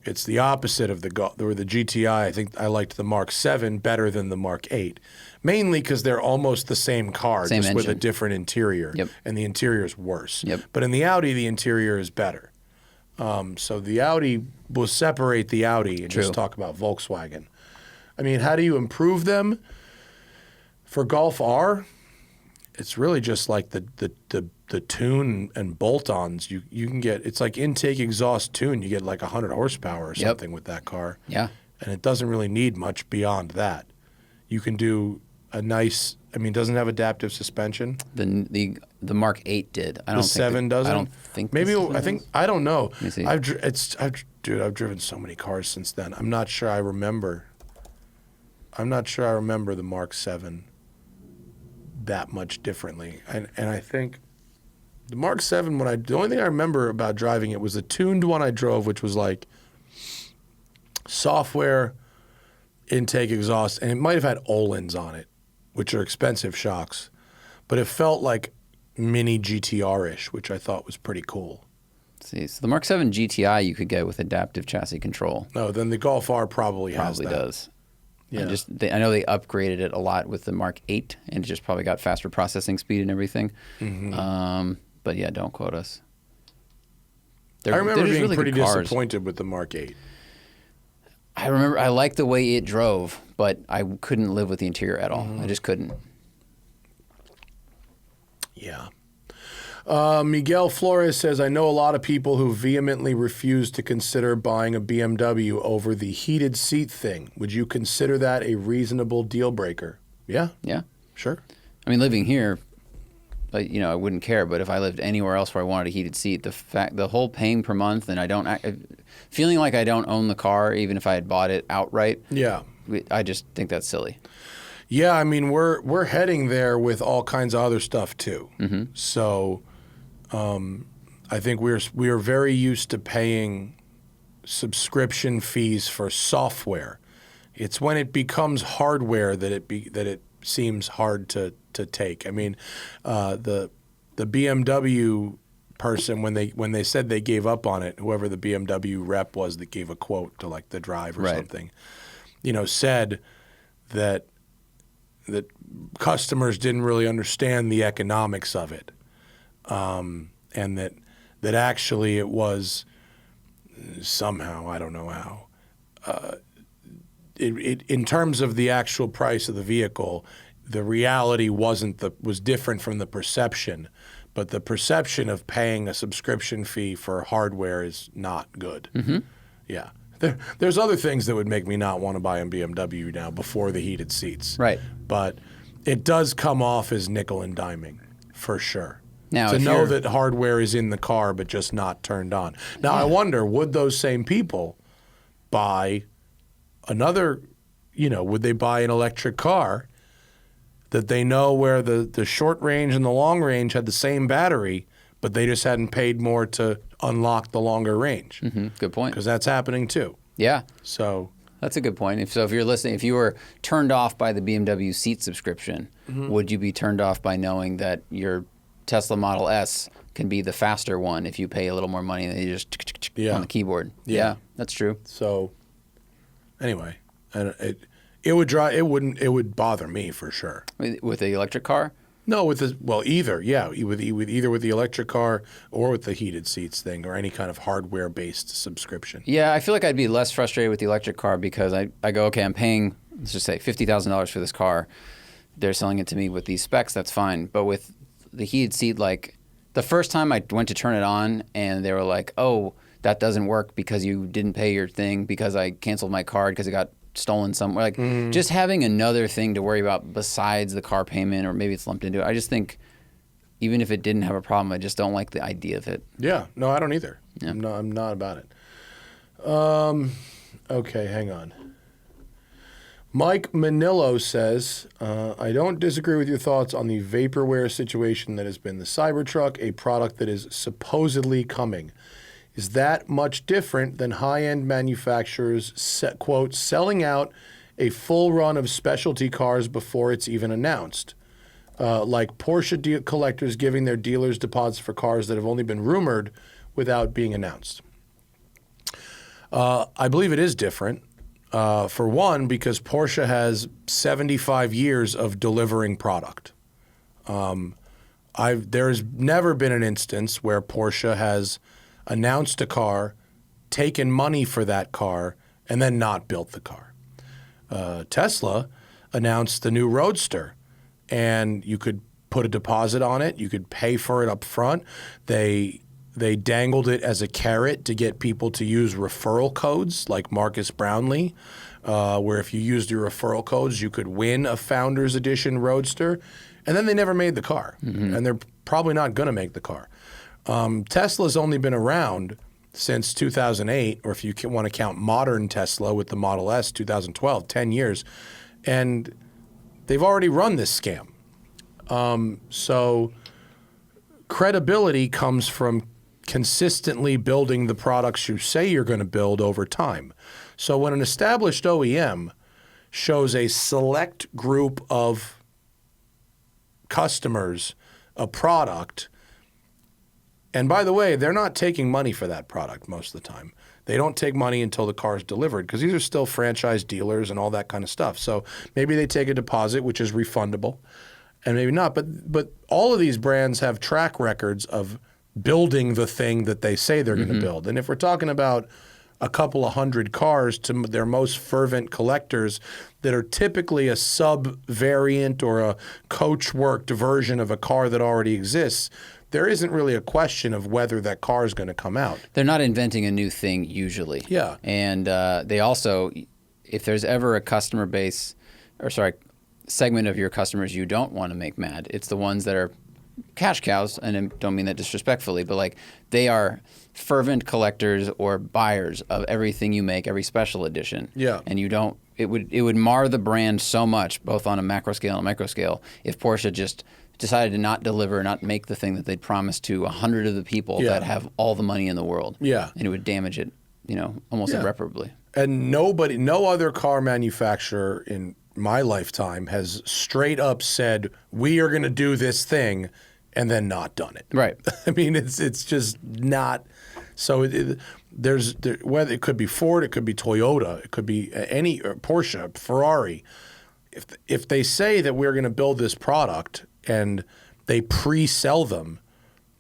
it's the opposite of the GTI. I think I liked the Mark 7 better than the Mark 8, mainly because they're almost the same car, Same just with a engine. different interior. Yep. And the interior is worse. Yep. But in the Audi, the interior is better. So the Audi, we'll separate the Audi and just talk about Volkswagen. I mean, how do you improve them? For Golf R, it's really just like the tune and bolt-ons. You can get, it's like intake exhaust tune. You get like 100 horsepower or something with that car. Yeah. And it doesn't really need much beyond that. You can do a nice, doesn't have adaptive suspension. The Mark 8 did. I don't The 7 doesn't? I don't think Maybe, the 7 I don't know. Let me see. I've driven so many cars since then. I'm not sure I remember the Mark 7 that much differently. And I think the Mark 7, the only thing I remember about driving it was the tuned one I drove, which was like software, intake exhaust, and it might have had Öhlins on it, which are expensive shocks. But it felt like mini GTR-ish, which I thought was pretty cool. See, so the Mark 7 GTI you could get with adaptive chassis control. No, then the Golf R probably has that. Does. Yeah. I know they upgraded it a lot with the Mark 8 and it just probably got faster processing speed and everything. But yeah, don't quote us. I remember being really pretty good cars. disappointed with the Mark 8. I remember I liked the way it drove, but I couldn't live with the interior at all. I just couldn't. Yeah. Miguel Flores says, I know a lot of people who vehemently refuse to consider buying a BMW over the heated seat thing. Would you consider that a reasonable deal breaker? Yeah. Yeah. Sure. I mean, living here, I wouldn't care. But if I lived anywhere else where I wanted a heated seat, the whole paying per month, and feeling like I don't own the car, even if I had bought it outright. Yeah. I just think that's silly. Yeah, I mean, we're heading there with all kinds of other stuff too. Mm-hmm. So, I think we are very used to paying subscription fees for software. It's when it becomes hardware that it seems hard to take. I mean, the BMW person, when they said they gave up on it, whoever the BMW rep was that gave a quote to like the Drive or something, said that customers didn't really understand the economics of it, and that actually it was somehow, I don't know how, it in terms of the actual price of the vehicle, the reality was different from the perception, but the perception of paying a subscription fee for hardware is not good. Mm-hmm. Yeah. There's other things that would make me not want to buy a BMW now before the heated seats. Right. But it does come off as nickel and diming, for sure. Now, to know that hardware is in the car but just not turned on. Now, I wonder, would those same people buy another, would they buy an electric car that they know where the short range and the long range had the same battery, but they just hadn't paid more to unlock the longer range? Mm-hmm. Good point. Because that's happening too. Yeah. So that's a good point. If you're listening, if you were turned off by the BMW seat subscription, would you be turned off by knowing that your Tesla Model S can be the faster one if you pay a little more money than you just on the keyboard? Yeah, that's true. So anyway, it would bother me for sure. With the electric car? No, either. Yeah, either with the electric car or with the heated seats thing or any kind of hardware-based subscription. Yeah, I feel like I'd be less frustrated with the electric car because I go, okay, I'm paying, let's just say $50,000 for this car. They're selling it to me with these specs, that's fine. But with the heated seat, like the first time I went to turn it on and they were like, oh, that doesn't work because you didn't pay your thing because I canceled my card because it got stolen somewhere. Like just having another thing to worry about besides the car payment, or maybe it's lumped into it. I just think even if it didn't have a problem, I just don't like the idea of it. Yeah, no, I don't either. Yeah. I'm not about it. Okay, hang on. Mike Manillo says, I don't disagree with your thoughts on the Vaporware situation that has been the Cybertruck, a product that is supposedly coming. Is that much different than high-end manufacturers, quote, selling out a full run of specialty cars before it's even announced? Like Porsche collectors giving their dealers deposits for cars that have only been rumored without being announced. I believe it is different. For one, because Porsche has 75 years of delivering product. There's never been an instance where Porsche has announced a car, taken money for that car, and then not built the car. Tesla announced the new Roadster, and you could put a deposit on it. You could pay for it up front. They dangled it as a carrot to get people to use referral codes like Marcus Brownlee, where if you used your referral codes, you could win a Founders Edition Roadster. And then they never made the car, and they're probably not going to make the car. Tesla's only been around since 2008, or if you want to count modern Tesla with the Model S, 2012, 10 years. And they've already run this scam. So credibility comes from consistently building the products you say you're going to build over time. So when an established OEM shows a select group of customers a product, and by the way, they're not taking money for that product most of the time. They don't take money until the car is delivered because these are still franchise dealers and all that kind of stuff. So maybe they take a deposit, which is refundable, and maybe not. But all of these brands have track records of building the thing that they say they're going to build. And if we're talking about a couple of hundred cars to their most fervent collectors that are typically a sub-variant or a coach-worked version of a car that already exists, there isn't really a question of whether that car is going to come out. They're not inventing a new thing usually. Yeah. And they also, if there's ever a customer base, segment of your customers you don't want to make mad, it's the ones that are cash cows, and I don't mean that disrespectfully, but like they are fervent collectors or buyers of everything you make, every special edition. Yeah. And you don't, it would mar the brand so much, both on a macro scale and a micro scale, if Porsche just decided to not deliver, not make the thing that they'd promised to 100 of the people that have all the money in the world. Yeah. And it would damage it, almost irreparably. And no other car manufacturer in my lifetime has straight up said, we are going to do this thing, and then not done it. Right. I mean, it's just not. So whether it could be Ford, it could be Toyota, it could be any Porsche, Ferrari. If they say that we're going to build this product and they pre-sell them,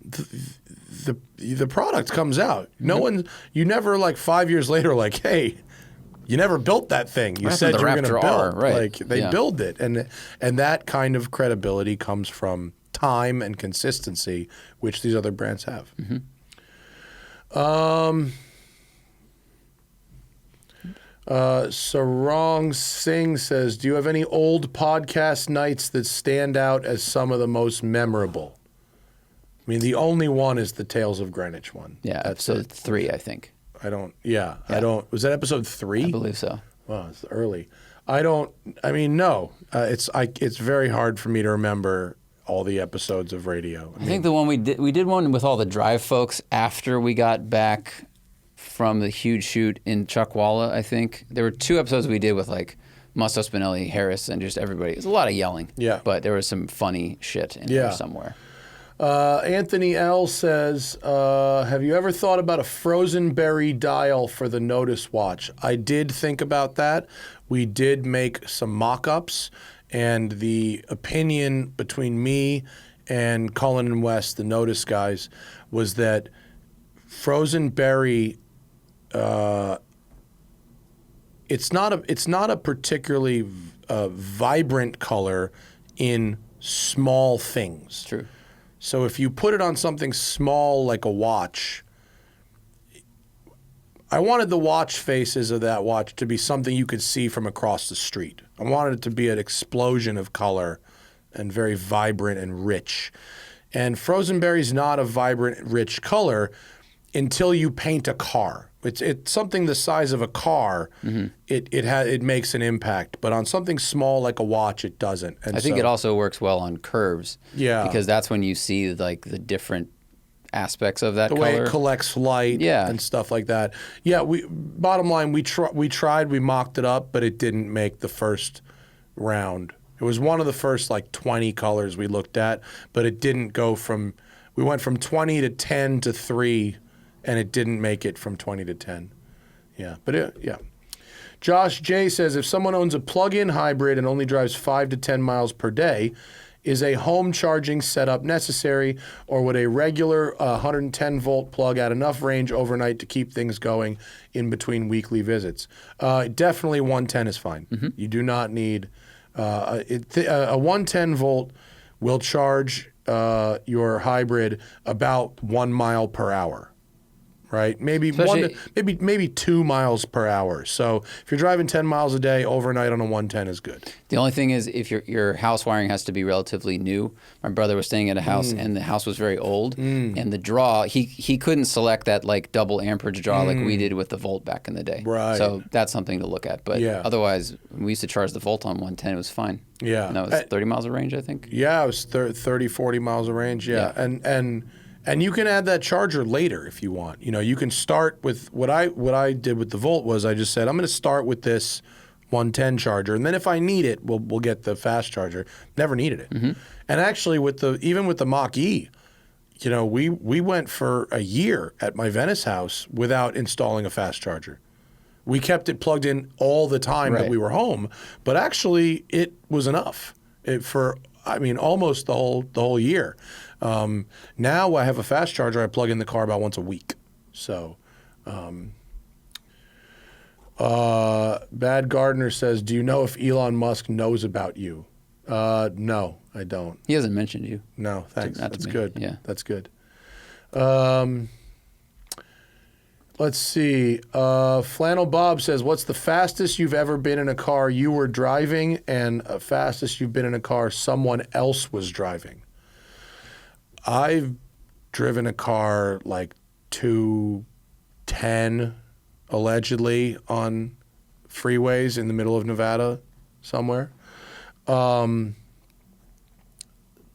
the product comes out. You never like 5 years later like, hey, you never built that thing. You said you were going to build. Right. Like they build it, and that kind of credibility comes from time and consistency, which these other brands have. Sarong Singh says, do you have any old podcast nights that stand out as some of the most memorable? I mean, the only one is the Tales of Greenwich one. Yeah, episode 3, I think. I don't. Was that episode 3? I believe so. Wow, it's early. No. It's very hard for me to remember all the episodes of radio. I think the one we did one with all the drive folks after we got back from the huge shoot in Chuckwalla, I think. There were 2 episodes we did with like Musto Spinelli, Harris, and just everybody. It was a lot of yelling. Yeah. But there was some funny shit in there somewhere. Anthony L. says, have you ever thought about a frozen berry dial for the Notice watch? I did think about that. We did make some mock-ups, and the opinion between me and Cullen and West, the Notice guys, was that frozen berry, it's not a particularly vibrant color in small things. True. So if you put it on something small like a watch, I wanted the watch faces of that watch to be something you could see from across the street. I wanted it to be an explosion of color and very vibrant and rich. And frozen berry's not a vibrant, rich color until you paint a car. It's something the size of a car. It makes an impact, but on something small like a watch, it doesn't. And I think it also works well on curves. Yeah, because that's when you see like the different aspects of that the color. way it collects light and stuff like that. Yeah, bottom line, we tried, we mocked it up, but it didn't make the first round. It was one of the first like 20 colors we looked at, but it didn't go from. We went from 20 to 10 to 3. And it didn't make it from 20 to 10. Yeah, but Josh J says, if someone owns a plug-in hybrid and only drives 5 to 10 miles per day, is a home charging setup necessary, or would a regular 110-volt plug add enough range overnight to keep things going in between weekly visits? Definitely 110 is fine. You do not need a 110-volt will charge your hybrid about 1 mile per hour. Right, maybe 2 miles per hour. So if you're driving 10 miles a day, overnight on a 110 is good. The only thing is, if your house wiring has to be relatively new. My brother was staying at a house, and the house was very old, and the draw he couldn't select that like double amperage draw like we did with the Volt back in the day. Right. So that's something to look at. But otherwise, we used to charge the Volt on 110. It was fine. Yeah. And that was 30 miles of range, I think. Yeah, it was 30, 40 miles of range. Yeah. And you can add that charger later if you want. You can start with what I did with the Volt was I just said I'm going to start with this 110 charger, and then if I need it, we'll get the fast charger. Never needed it. And actually, even with the Mach-E, we went for a year at my Venice house without installing a fast charger. We kept it plugged in all the time that we were home, but actually it was enough for almost the whole year. Now I have a fast charger I plug in the car about once a week. So, Bad Gardener says, do you know if Elon Musk knows about you? No, I don't. He hasn't mentioned you. No, thanks. Not to That's me. good. Yeah. That's good. Let's see. Flannel Bob says, what's the fastest you've ever been in a car you were driving and fastest you've been in a car someone else was driving? I've driven a car like 210 allegedly on freeways in the middle of Nevada somewhere.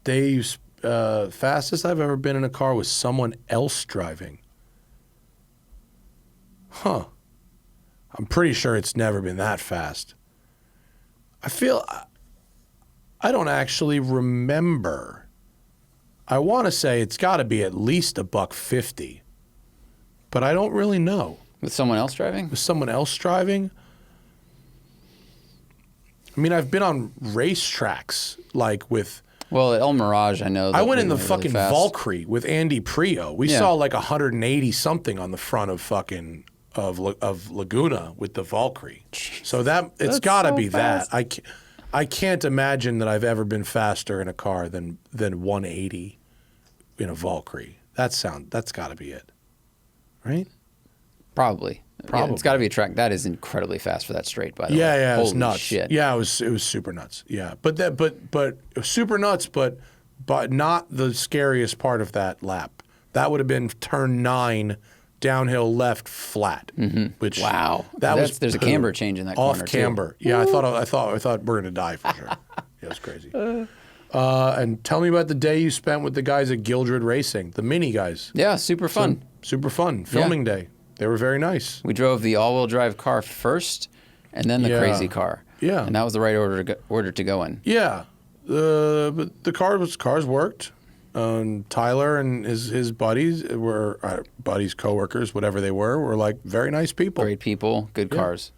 Fastest I've ever been in a car was someone else driving. Huh. I'm pretty sure it's never been that fast. I don't actually remember. I want to say it's got to be at least $150, but I don't really know. With someone else driving? With someone else driving? I mean, I've been on racetracks, like with... Well, at El Mirage, I know that I went in the really fucking fast. Valkyrie with Andy Prio. We saw like 180 something on the front of fucking of Laguna with the Valkyrie. So it's got to be fast. that. I can't imagine that I've ever been faster in a car than 180 in a Valkyrie. That's got to be it, right? Probably. Probably. Yeah, it's got to be a track. That is incredibly fast for that straight, by the way. Yeah, it was Holy nuts. shit. Yeah, it was super nuts. Yeah, but it was super nuts, but not the scariest part of that lap. That would have been turn 9, downhill left flat. Which Wow. There's a camber change in that corner off camber. too. Yeah, I thought we're gonna die for sure. It was crazy. And tell me about the day you spent with the guys at Gildred Racing, the mini guys. Yeah, super fun. Super fun filming day. They were very nice. We drove the all-wheel drive car first, and then the crazy car. Yeah, and that was the right order to go in. Yeah, but the cars worked. Tyler and his buddies were coworkers, whatever they were like very nice people. Great people, good cars.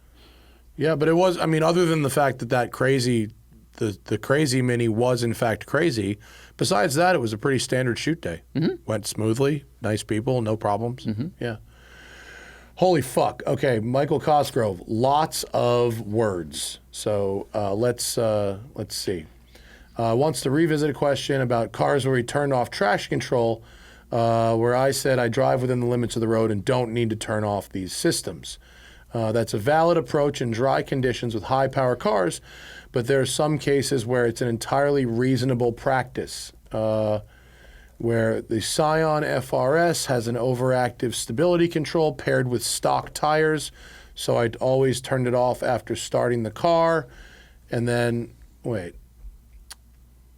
Yeah, but it was. I mean, other than the fact that crazy, the crazy mini was in fact crazy. Besides that, it was a pretty standard shoot day. Went smoothly. Nice people, no problems. Yeah. Holy fuck. Okay, Michael Cosgrove, lots of words. So let's see. Wants to revisit a question about cars where we turned off traction control, where I said I drive within the limits of the road and don't need to turn off these systems. That's a valid approach in dry conditions with high-power cars, but there are some cases where it's an entirely reasonable practice. Where the Scion FRS has an overactive stability control paired with stock tires, so I'd always turned it off after starting the car, and then, wait.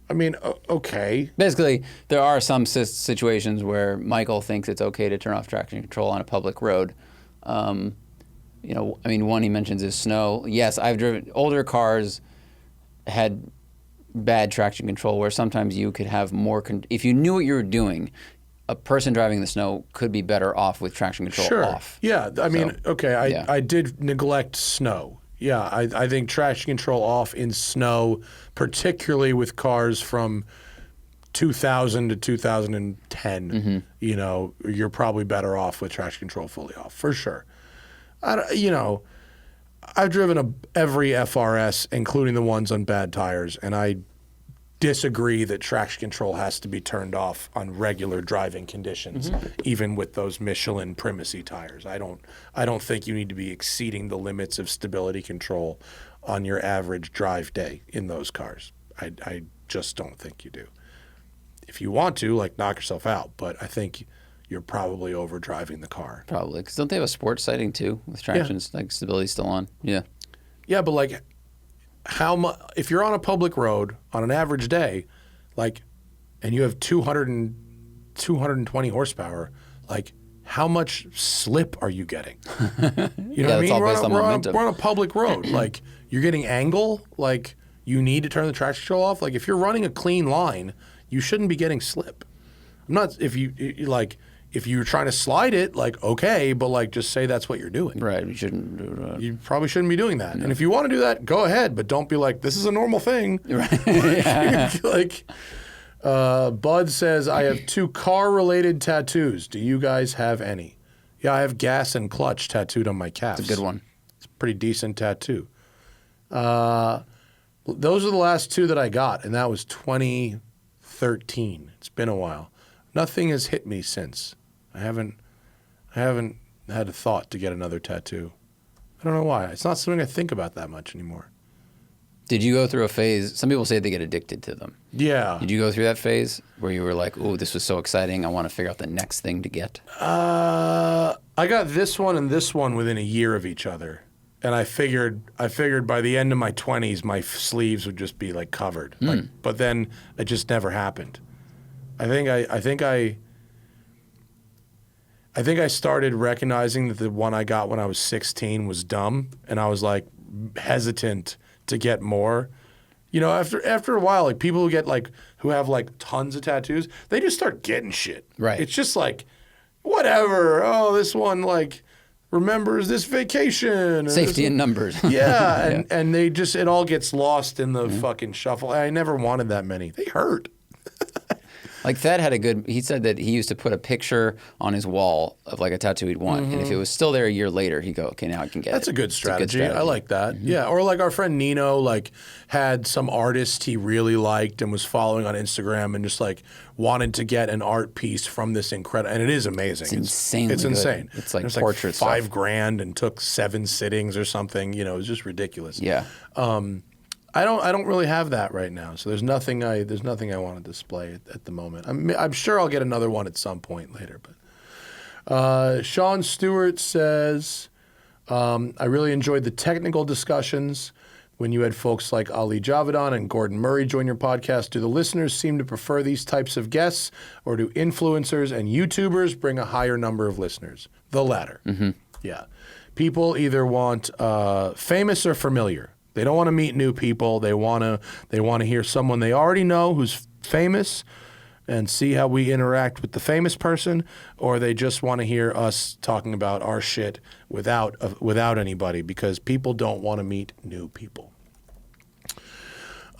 I mean, okay. Basically, there are some situations where Michael thinks it's okay to turn off traction control on a public road. One he mentions is snow. Yes, I've driven older cars had bad traction control where sometimes you could have more if you knew what you were doing, a person driving the snow could be better off with traction control off. Yeah, I mean, I did neglect snow. Yeah, I think traction control off in snow, particularly with cars from 2000 to 2010, you're probably better off with traction control fully off, for sure. I've driven every FRS, including the ones on bad tires, and I disagree that traction control has to be turned off on regular driving conditions, even with those Michelin Primacy tires. I don't think you need to be exceeding the limits of stability control on your average drive day in those cars. I just don't think you do. If you want to, knock yourself out, but I think you're probably over driving the car. Probably, because don't they have a sports sighting too with traction stability still on? Yeah. Yeah, but how much? If you're on a public road on an average day, and you have 220 horsepower, how much slip are you getting? You know what I mean? We're on a public road. You're getting angle. You need to turn the traction control off. If you're running a clean line, you shouldn't be getting slip. I'm not. If you're trying to slide it, okay, but just say that's what you're doing. Right, you shouldn't do that. You probably shouldn't be doing that. No. And if you want to do that, go ahead, but don't be this is a normal thing. Right. Bud says, I have 2 car-related tattoos. Do you guys have any? Yeah, I have gas and clutch tattooed on my calves. It's a good one. It's a pretty decent tattoo. Those are the last two that I got, and that was 2013. It's been a while. Nothing has hit me since. I haven't had a thought to get another tattoo. I don't know why. It's not something I think about that much anymore. Did you go through a phase? Some people say they get addicted to them. Yeah. Did you go through that phase where you were like, "Oh, this was so exciting! I want to figure out the next thing to get"? I got this one and this one within a year of each other, and I figured by the end of my 20s, my sleeves would just be like covered. But then it just never happened. I think I started recognizing that the one I got when I was 16 was dumb, and I was like hesitant to get more. You know, after a while, like people who have like tons of tattoos, they just start getting shit. Right. It's just like, whatever. Oh, this one like remembers this vacation. Safety in numbers. Yeah, and they just, it all gets lost in the fucking shuffle. I never wanted that many. They hurt. Like Thad had he said that he used to put a picture on his wall of like a tattoo he'd want. And if it was still there a year later, he'd go, okay, now I can get That's it. a good strategy. I like that. Yeah. Or like our friend Nino, like had some artist he really liked and was following on Instagram and just like wanted to get an art piece from this incredible, and it is amazing. It's insanely It's good. insane. It's like It was portrait stuff. $5,000 and took 7 sittings or something. You know, it was just ridiculous. Yeah. I don't really have that right now, so there's nothing I want to display at the moment. I'm sure I'll get another one at some point later. But Sean Stewart says, I really enjoyed the technical discussions when you had folks like Ali Javidan and Gordon Murray join your podcast. Do the listeners seem to prefer these types of guests, or do influencers and YouTubers bring a higher number of listeners? The latter. Yeah, people either want famous or familiar. They don't want to meet new people. They want to hear someone they already know who's famous and see how we interact with the famous person, or they just want to hear us talking about our shit without anybody, because people don't want to meet new people.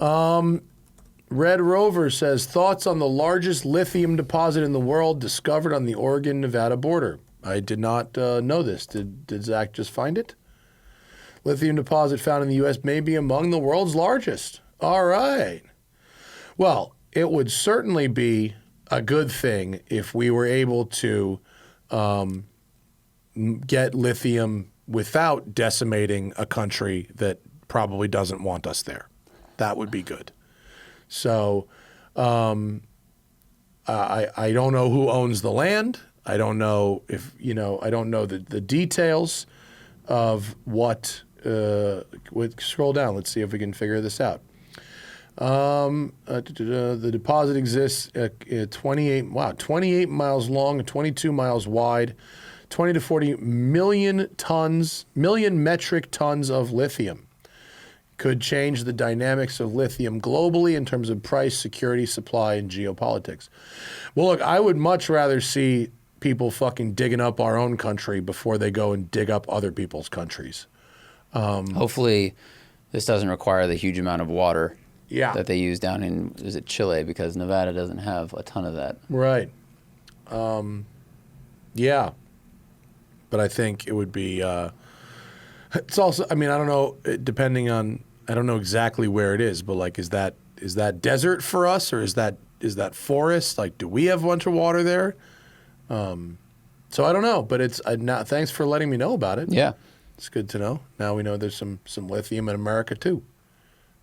Red Rover says, thoughts on the largest lithium deposit in the world discovered on the Oregon-Nevada border. I did not know this. Did Zach just find it? Lithium deposit found in the U.S. may be among the world's largest. All right. Well, it would certainly be a good thing if we were able to get lithium without decimating a country that probably doesn't want us there. That would be good. So I don't know who owns the land. I don't know if, I don't know the details of what. Scroll down. Let's see if we can figure this out. The deposit exists at 28 miles long and 22 miles wide, 20 to 40 million metric tons of lithium. Could change the dynamics of lithium globally in terms of price, security, supply, and geopolitics. Well, look, I would much rather see people fucking digging up our own country before they go and dig up other people's countries. Hopefully this doesn't require the huge amount of water that they use down in, is it Chile? Because Nevada doesn't have a ton of that. Right. Yeah. But I think it would be, it's also, I don't know, depending on, I don't know exactly where it is, but like, is that desert for us, or is that forest? Like, do we have a bunch of water there? So I don't know, but it's, thanks for letting me know about it. Yeah. It's good to know. Now we know there's some lithium in America too.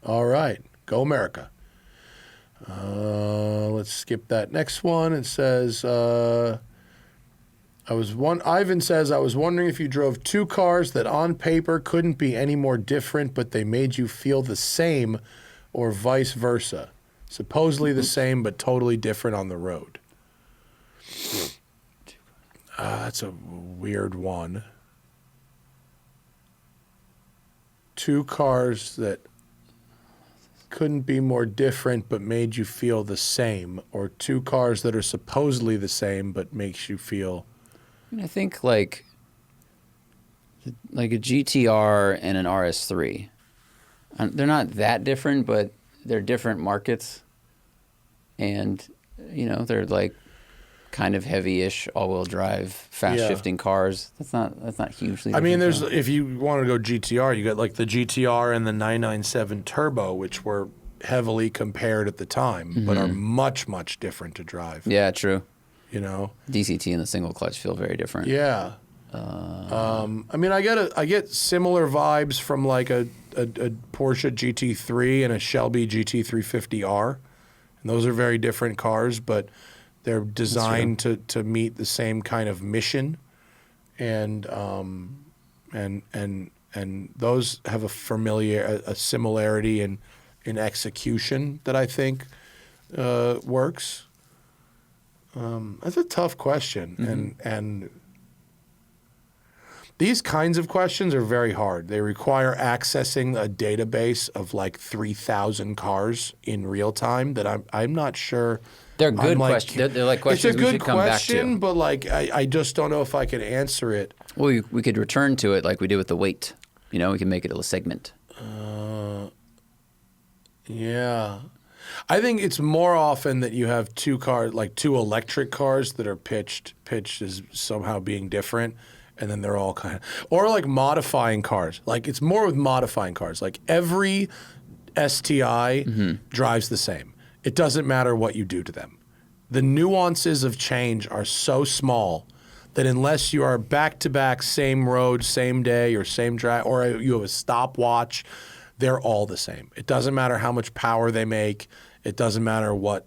All right, go America. Let's skip that next one. It says, Ivan says, I was wondering if you drove two cars that on paper couldn't be any more different, but they made you feel the same, or vice versa. Supposedly the same, but totally different on the road. That's a weird one. Two cars that couldn't be more different but made you feel the same, or two cars that are supposedly the same but makes you feel... I think like a GTR and an RS3. They're not that different, but they're different markets. And, they're like... kind of heavy-ish all-wheel drive, fast-shifting cars. That's not hugely. I mean, different. if you want to go GTR, you got like the GTR and the 997 Turbo, which were heavily compared at the time, but are much, much different to drive. Yeah, true. You know, DCT and the single clutch feel very different. Yeah. I mean, I get similar vibes from like a Porsche GT3 and a Shelby GT350R, and those are very different cars, but they're designed to meet the same kind of mission, and those have a similarity in execution that I think works. That's a tough question, and these kinds of questions are very hard. They require accessing a database of like 3,000 cars in real time that I'm not sure. They're good questions. They're like questions we should come back to. It's a good question, but like I just don't know if I can answer it. Well, we could return to it like we did with the weight. You know, we can make it a segment. Yeah. I think it's more often that you have two electric cars that are pitched as somehow being different, and then they're all kind of, or like modifying cars. Like it's more with modifying cars. Like every STI drives the same. It doesn't matter what you do to them. The nuances of change are so small that unless you are back-to-back, same road, same day, or same drive, or you have a stopwatch, they're all the same. It doesn't matter how much power they make. It doesn't matter what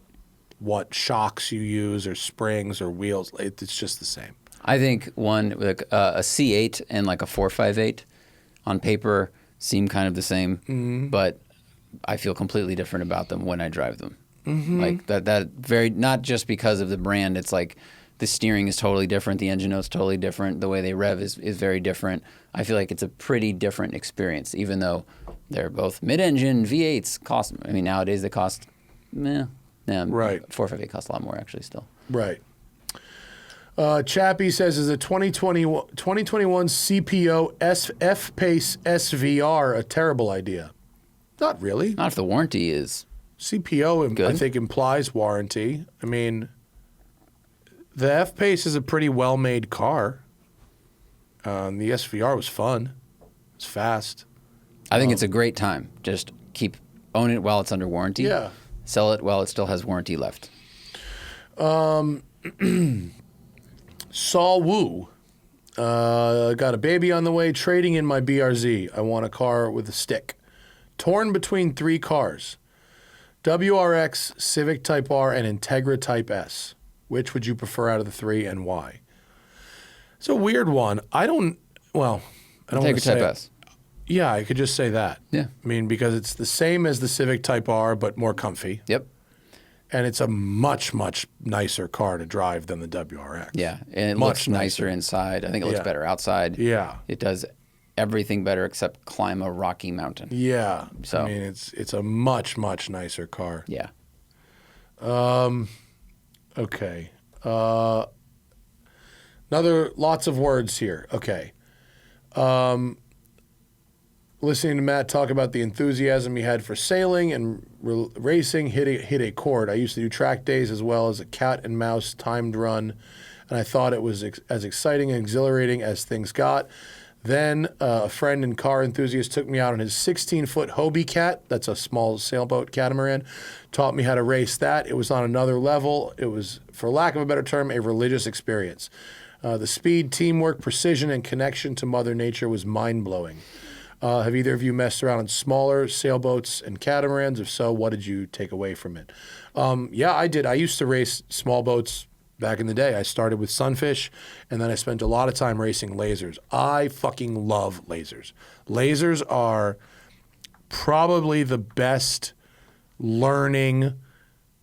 shocks you use or springs or wheels. It's just the same. I think one like a C8 and like a 458 on paper seem kind of the same, but I feel completely different about them when I drive them. Like that very, not just because of the brand. It's like the steering is totally different. The engine note's totally different. The way they rev is very different. I feel like it's a pretty different experience, even though they're both mid-engine V8s. Cost, I mean, nowadays they cost, right. 458 costs a lot more actually still. Right. Chappie says, is a 2021 CPO F Pace SVR a terrible idea? Not really. Not if the warranty is CPO, good. I think, implies warranty. I mean, the F Pace is a pretty well-made car. The SVR was fun. It's fast. I think it's a great time. Just own it while it's under warranty. Yeah. Sell it while it still has warranty left. Saul Wu. Got a baby on the way, trading in my BRZ. I want a car with a stick. Torn between three cars. WRX, Civic Type R, and Integra Type S. Which would you prefer out of the three and why? It's a weird one. I don't want to say Integra Type S. Yeah, I could just say that. Yeah. I mean, because it's the same as the Civic Type R, but more comfy. Yep. And it's a much, much nicer car to drive than the WRX. Yeah, and it Much looks nicer inside. I think it looks better outside. Yeah. It does everything better except climb a rocky mountain. Yeah. So I mean, it's a much, much nicer car. Yeah. Okay. Lots of words here. Okay. Listening to Matt talk about the enthusiasm he had for sailing and racing hit a chord. I used to do track days as well as a cat and mouse timed run, and I thought it was as exciting and exhilarating as things got. Then a friend and car enthusiast took me out on his 16-foot Hobie Cat, that's a small sailboat catamaran, taught me how to race that. It was on another level. It was, for lack of a better term, a religious experience. The speed, teamwork, precision, and connection to Mother Nature was mind-blowing. Have either of you messed around on smaller sailboats and catamarans? If so, what did you take away from it? Yeah, I did. I used to race small boats back in the day. I started with Sunfish, and then I spent a lot of time racing lasers. I fucking love lasers. Lasers are probably the best learning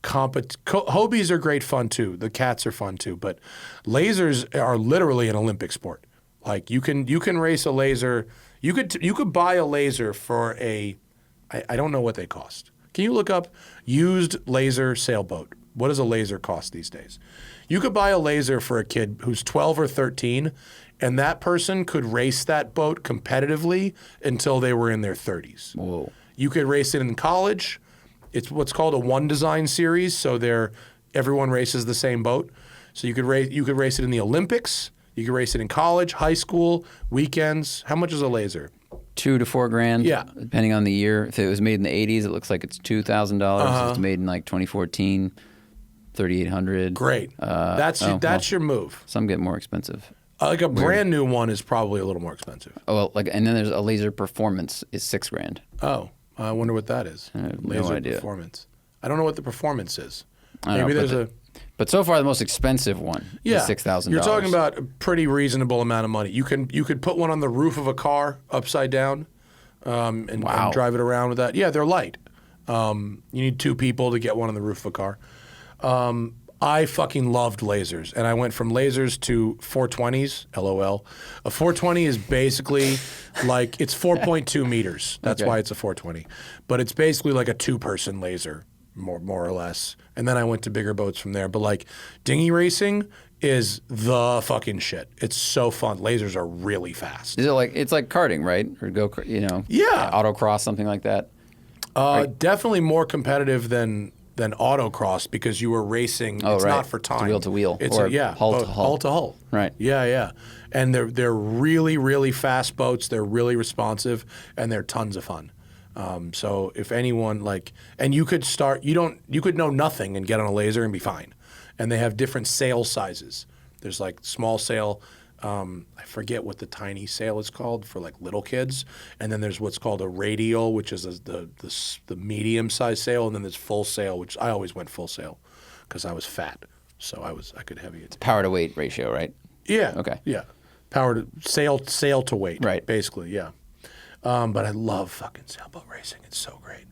Hobies are great fun too. The cats are fun too, but lasers are literally an Olympic sport. Like you can race a laser. You could buy a laser for I don't know what they cost. Can you look up used laser sailboat? What does a laser cost these days? You could buy a laser for a kid who's 12 or 13, and that person could race that boat competitively until they were in their 30s. Whoa. You could race it in college. It's what's called a one design series, so everyone races the same boat. So you could race it in the Olympics. You could race it in college, high school, weekends. How much is a laser? $2,000 to $4,000. Yeah. Depending on the year. If it was made in the '80s, it looks like it's $2,000. If it's made in like 2014, $3,800. Great. That's your move. Some get more expensive. Like a brand new one is probably a little more expensive. Oh, well, and then there's a laser performance is $6,000. Oh, I wonder what that is. I have Laser no idea. performance. I don't know what the performance is. I don't know, but so far the most expensive one is $6,000. You're talking about a pretty reasonable amount of money. You could put one on the roof of a car upside down, and drive it around with that. Yeah, they're light. You need 2 people to get one on the roof of a car. I fucking loved lasers, and I went from lasers to 420s. LOL. A 420 is basically like it's 4.2 meters. That's why it's a 420, but it's basically like a 2-person laser. More or less. And then I went to bigger boats from there. But like dinghy racing is the fucking shit. It's so fun. Lasers are really fast. Is it like it's like karting, right? Or autocross, something like that? Definitely more competitive than autocross because you were racing. It's not for time. It's wheel to wheel. It's hull to hull. Hull to hull. Right. Yeah. And they're really, really fast boats. They're really responsive and they're tons of fun. So if anyone and you could know nothing and get on a laser and be fine. And they have different sail sizes. There's like small sail. I forget what the tiny sail is called for like little kids. And then there's what's called a radial, which is the medium size sail. And then there's full sail, which I always went full sail because I was fat. So I could heavy it. It's power to weight ratio, right? Yeah. Okay. Yeah. Power to sail to weight. Right. Basically. Yeah. But I love fucking sailboat racing. It's so great.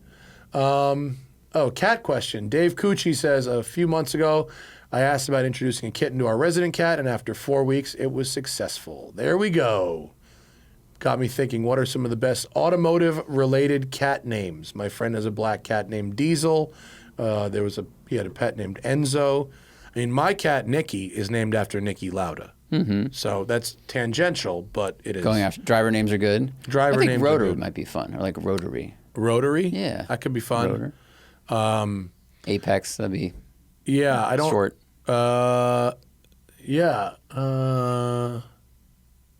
Cat question. Dave Cucci says, a few months ago, I asked about introducing a kitten to our resident cat, and after 4 weeks, it was successful. There we go. Got me thinking, what are some of the best automotive-related cat names? My friend has a black cat named Diesel. He had a pet named Enzo. I mean, my cat, Nikki, is named after Niki Lauda. Mm-hmm. So that's tangential, but it is. Going after driver names are good. I think Rotary might be fun, or like Rotary. Rotary? Yeah. That could be fun. Rotor. Apex, that'd be I don't. short.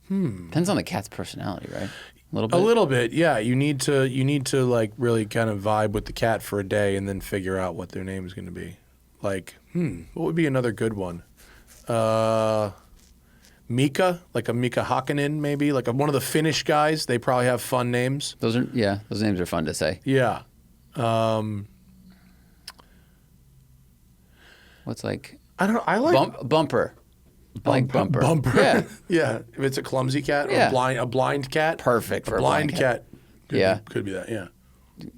Depends on the cat's personality, right? A little bit, yeah. You need to like really kind of vibe with the cat for a day and then figure out what their name is going to be. Like, what would be another good one? Mika, like a Mika Hakkinen, maybe like one of the Finnish guys. They probably have fun names. Those names are fun to say. Yeah. What's like? I don't know. I like Bumper. I like Bumper. Bumper. Yeah. Yeah. If it's a clumsy cat or a blind cat. Perfect for a blind cat. Could be that. Yeah.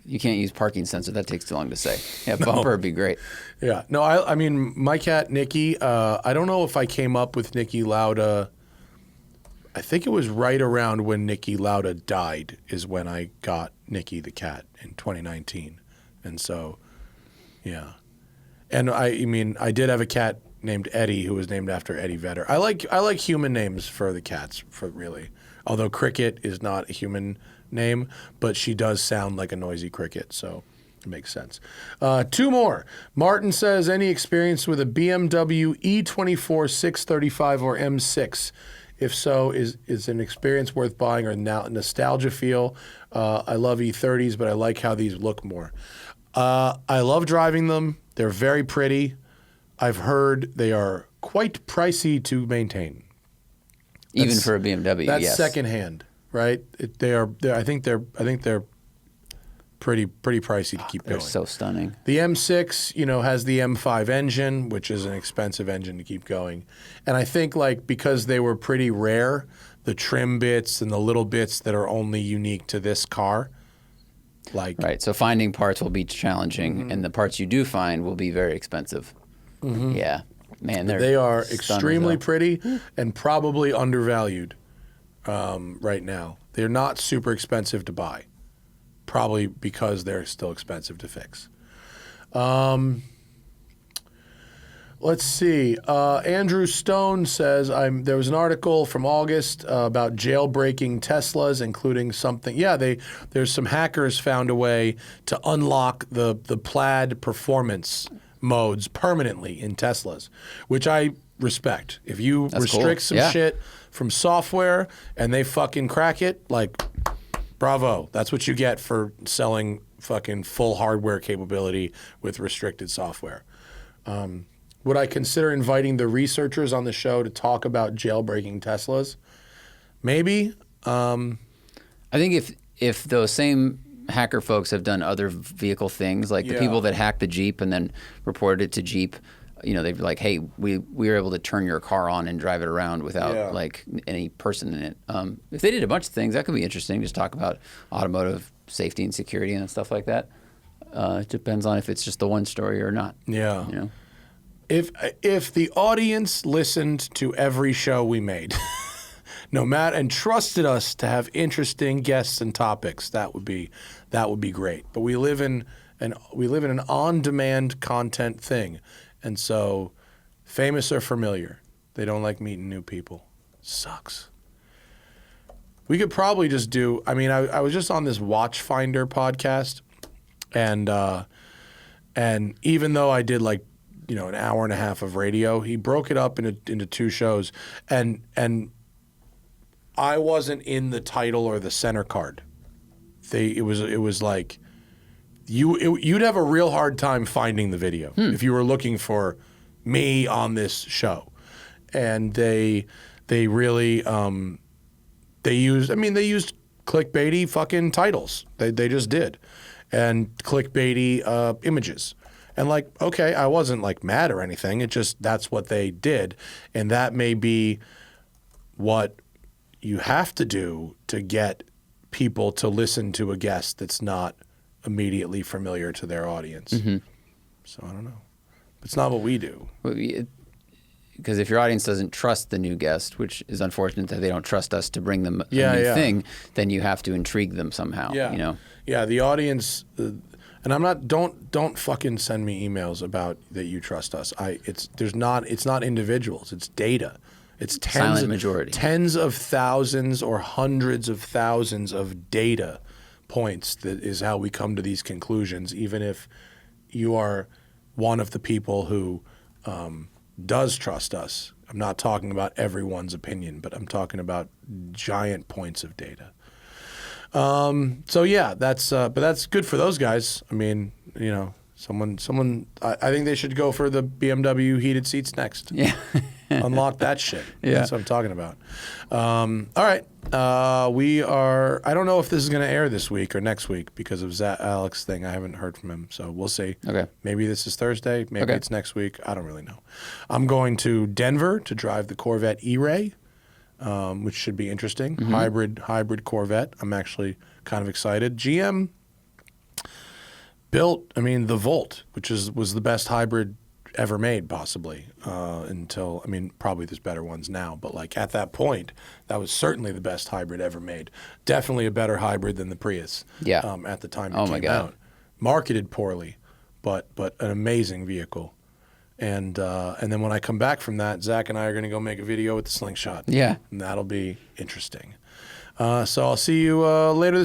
You can't use parking sensor. That takes too long to say. Yeah, Bumper would be great. Yeah. No, I mean, my cat, Nikki, I don't know if I came up with Niki Lauda. I think it was right around when Niki Lauda died is when I got Nikki the cat in 2019. And so, yeah. And I did have a cat named Eddie who was named after Eddie Vedder. I like human names for the cats, for really. Although Cricket is not a human name, but she does sound like a noisy cricket, so it makes sense. 2 more. Martin says, any experience with a BMW E24 635 or M6? If so, is an experience worth buying or nostalgia feel? I love E30s, but I like how these look more. I love driving them. They're very pretty. I've heard they are quite pricey to maintain. Even for a BMW, that's yes. Secondhand, right? I think they're pretty pricey to keep going. They're so stunning. The M6, has the M5 engine, which is an expensive engine to keep going. And I think because they were pretty rare, the trim bits and the little bits that are only unique to this car, right. So finding parts will be challenging, and the parts you do find will be very expensive. Mm-hmm. Yeah, man, they are extremely pretty and probably undervalued right now. They're not super expensive to buy. Probably because they're still expensive to fix. Let's see. Andrew Stone says, there was an article from August about jailbreaking Teslas, including something. Yeah, there's some hackers found a way to unlock the plaid performance modes permanently in Teslas, which I respect. If you That's restrict cool. some shit from software and they fucking crack it, like, bravo. That's what you get for selling fucking full hardware capability with restricted software. Would I consider inviting the researchers on the show to talk about jailbreaking Teslas? Maybe. I think if those same hacker folks have done other vehicle things, like the people that hacked the Jeep and then reported it to Jeep, you know, they'd be like, hey, we were able to turn your car on and drive it around without like any person in it. If they did a bunch of things, that could be interesting. Just talk about automotive safety and security and stuff like that. It depends on if it's just the one story or not. Yeah. You know? If the audience listened to every show we made, no matter, and trusted us to have interesting guests and topics, that would be great. But we live in an on-demand content thing, and so famous or familiar, they don't like meeting new people. Sucks. We could probably just do. I mean, I was just on this Watchfinder podcast, and even though I did like, you know, an hour and a half of radio, he broke it up into two shows, and I wasn't in the title or the center card. It was like you'd have a real hard time finding the video if you were looking for me on this show, and they really they used clickbaity fucking titles. They just did, and clickbaity images. And like, okay, I wasn't like mad or anything. It just, that's what they did. And that may be what you have to do to get people to listen to a guest that's not immediately familiar to their audience. So I don't know. It's not what we do. Because if your audience doesn't trust the new guest, which is unfortunate that they don't trust us to bring them a new thing, then you have to intrigue them somehow. Yeah. You know? Yeah, the audience... and I'm not. Don't fucking send me emails about that you trust us. It's not individuals. It's data. It's tens of thousands or hundreds of thousands of data points that is how we come to these conclusions. Even if you are one of the people who does trust us, I'm not talking about everyone's opinion, but I'm talking about giant points of data. So yeah, but that's good for those guys. I mean, you know, I think they should go for the BMW heated seats next. Yeah. Unlock that shit. Yeah. That's what I'm talking about. All right. I don't know if this is going to air this week or next week because of Alex's thing. I haven't heard from him, so we'll see. Okay. Maybe this is Thursday. Maybe it's next week. I don't really know. I'm going to Denver to drive the Corvette E-Ray. Which should be interesting. Hybrid Corvette. I'm actually kind of excited. GM built, the Volt, which was the best hybrid ever made, possibly, until, probably there's better ones now, but like at that point, that was certainly the best hybrid ever made. Definitely a better hybrid than the Prius. Yeah. At the time it came out. Marketed poorly, but an amazing vehicle. And then when I come back from that, Zach and I are going to go make a video with the Slingshot. Yeah. And that'll be interesting. So I'll see you later this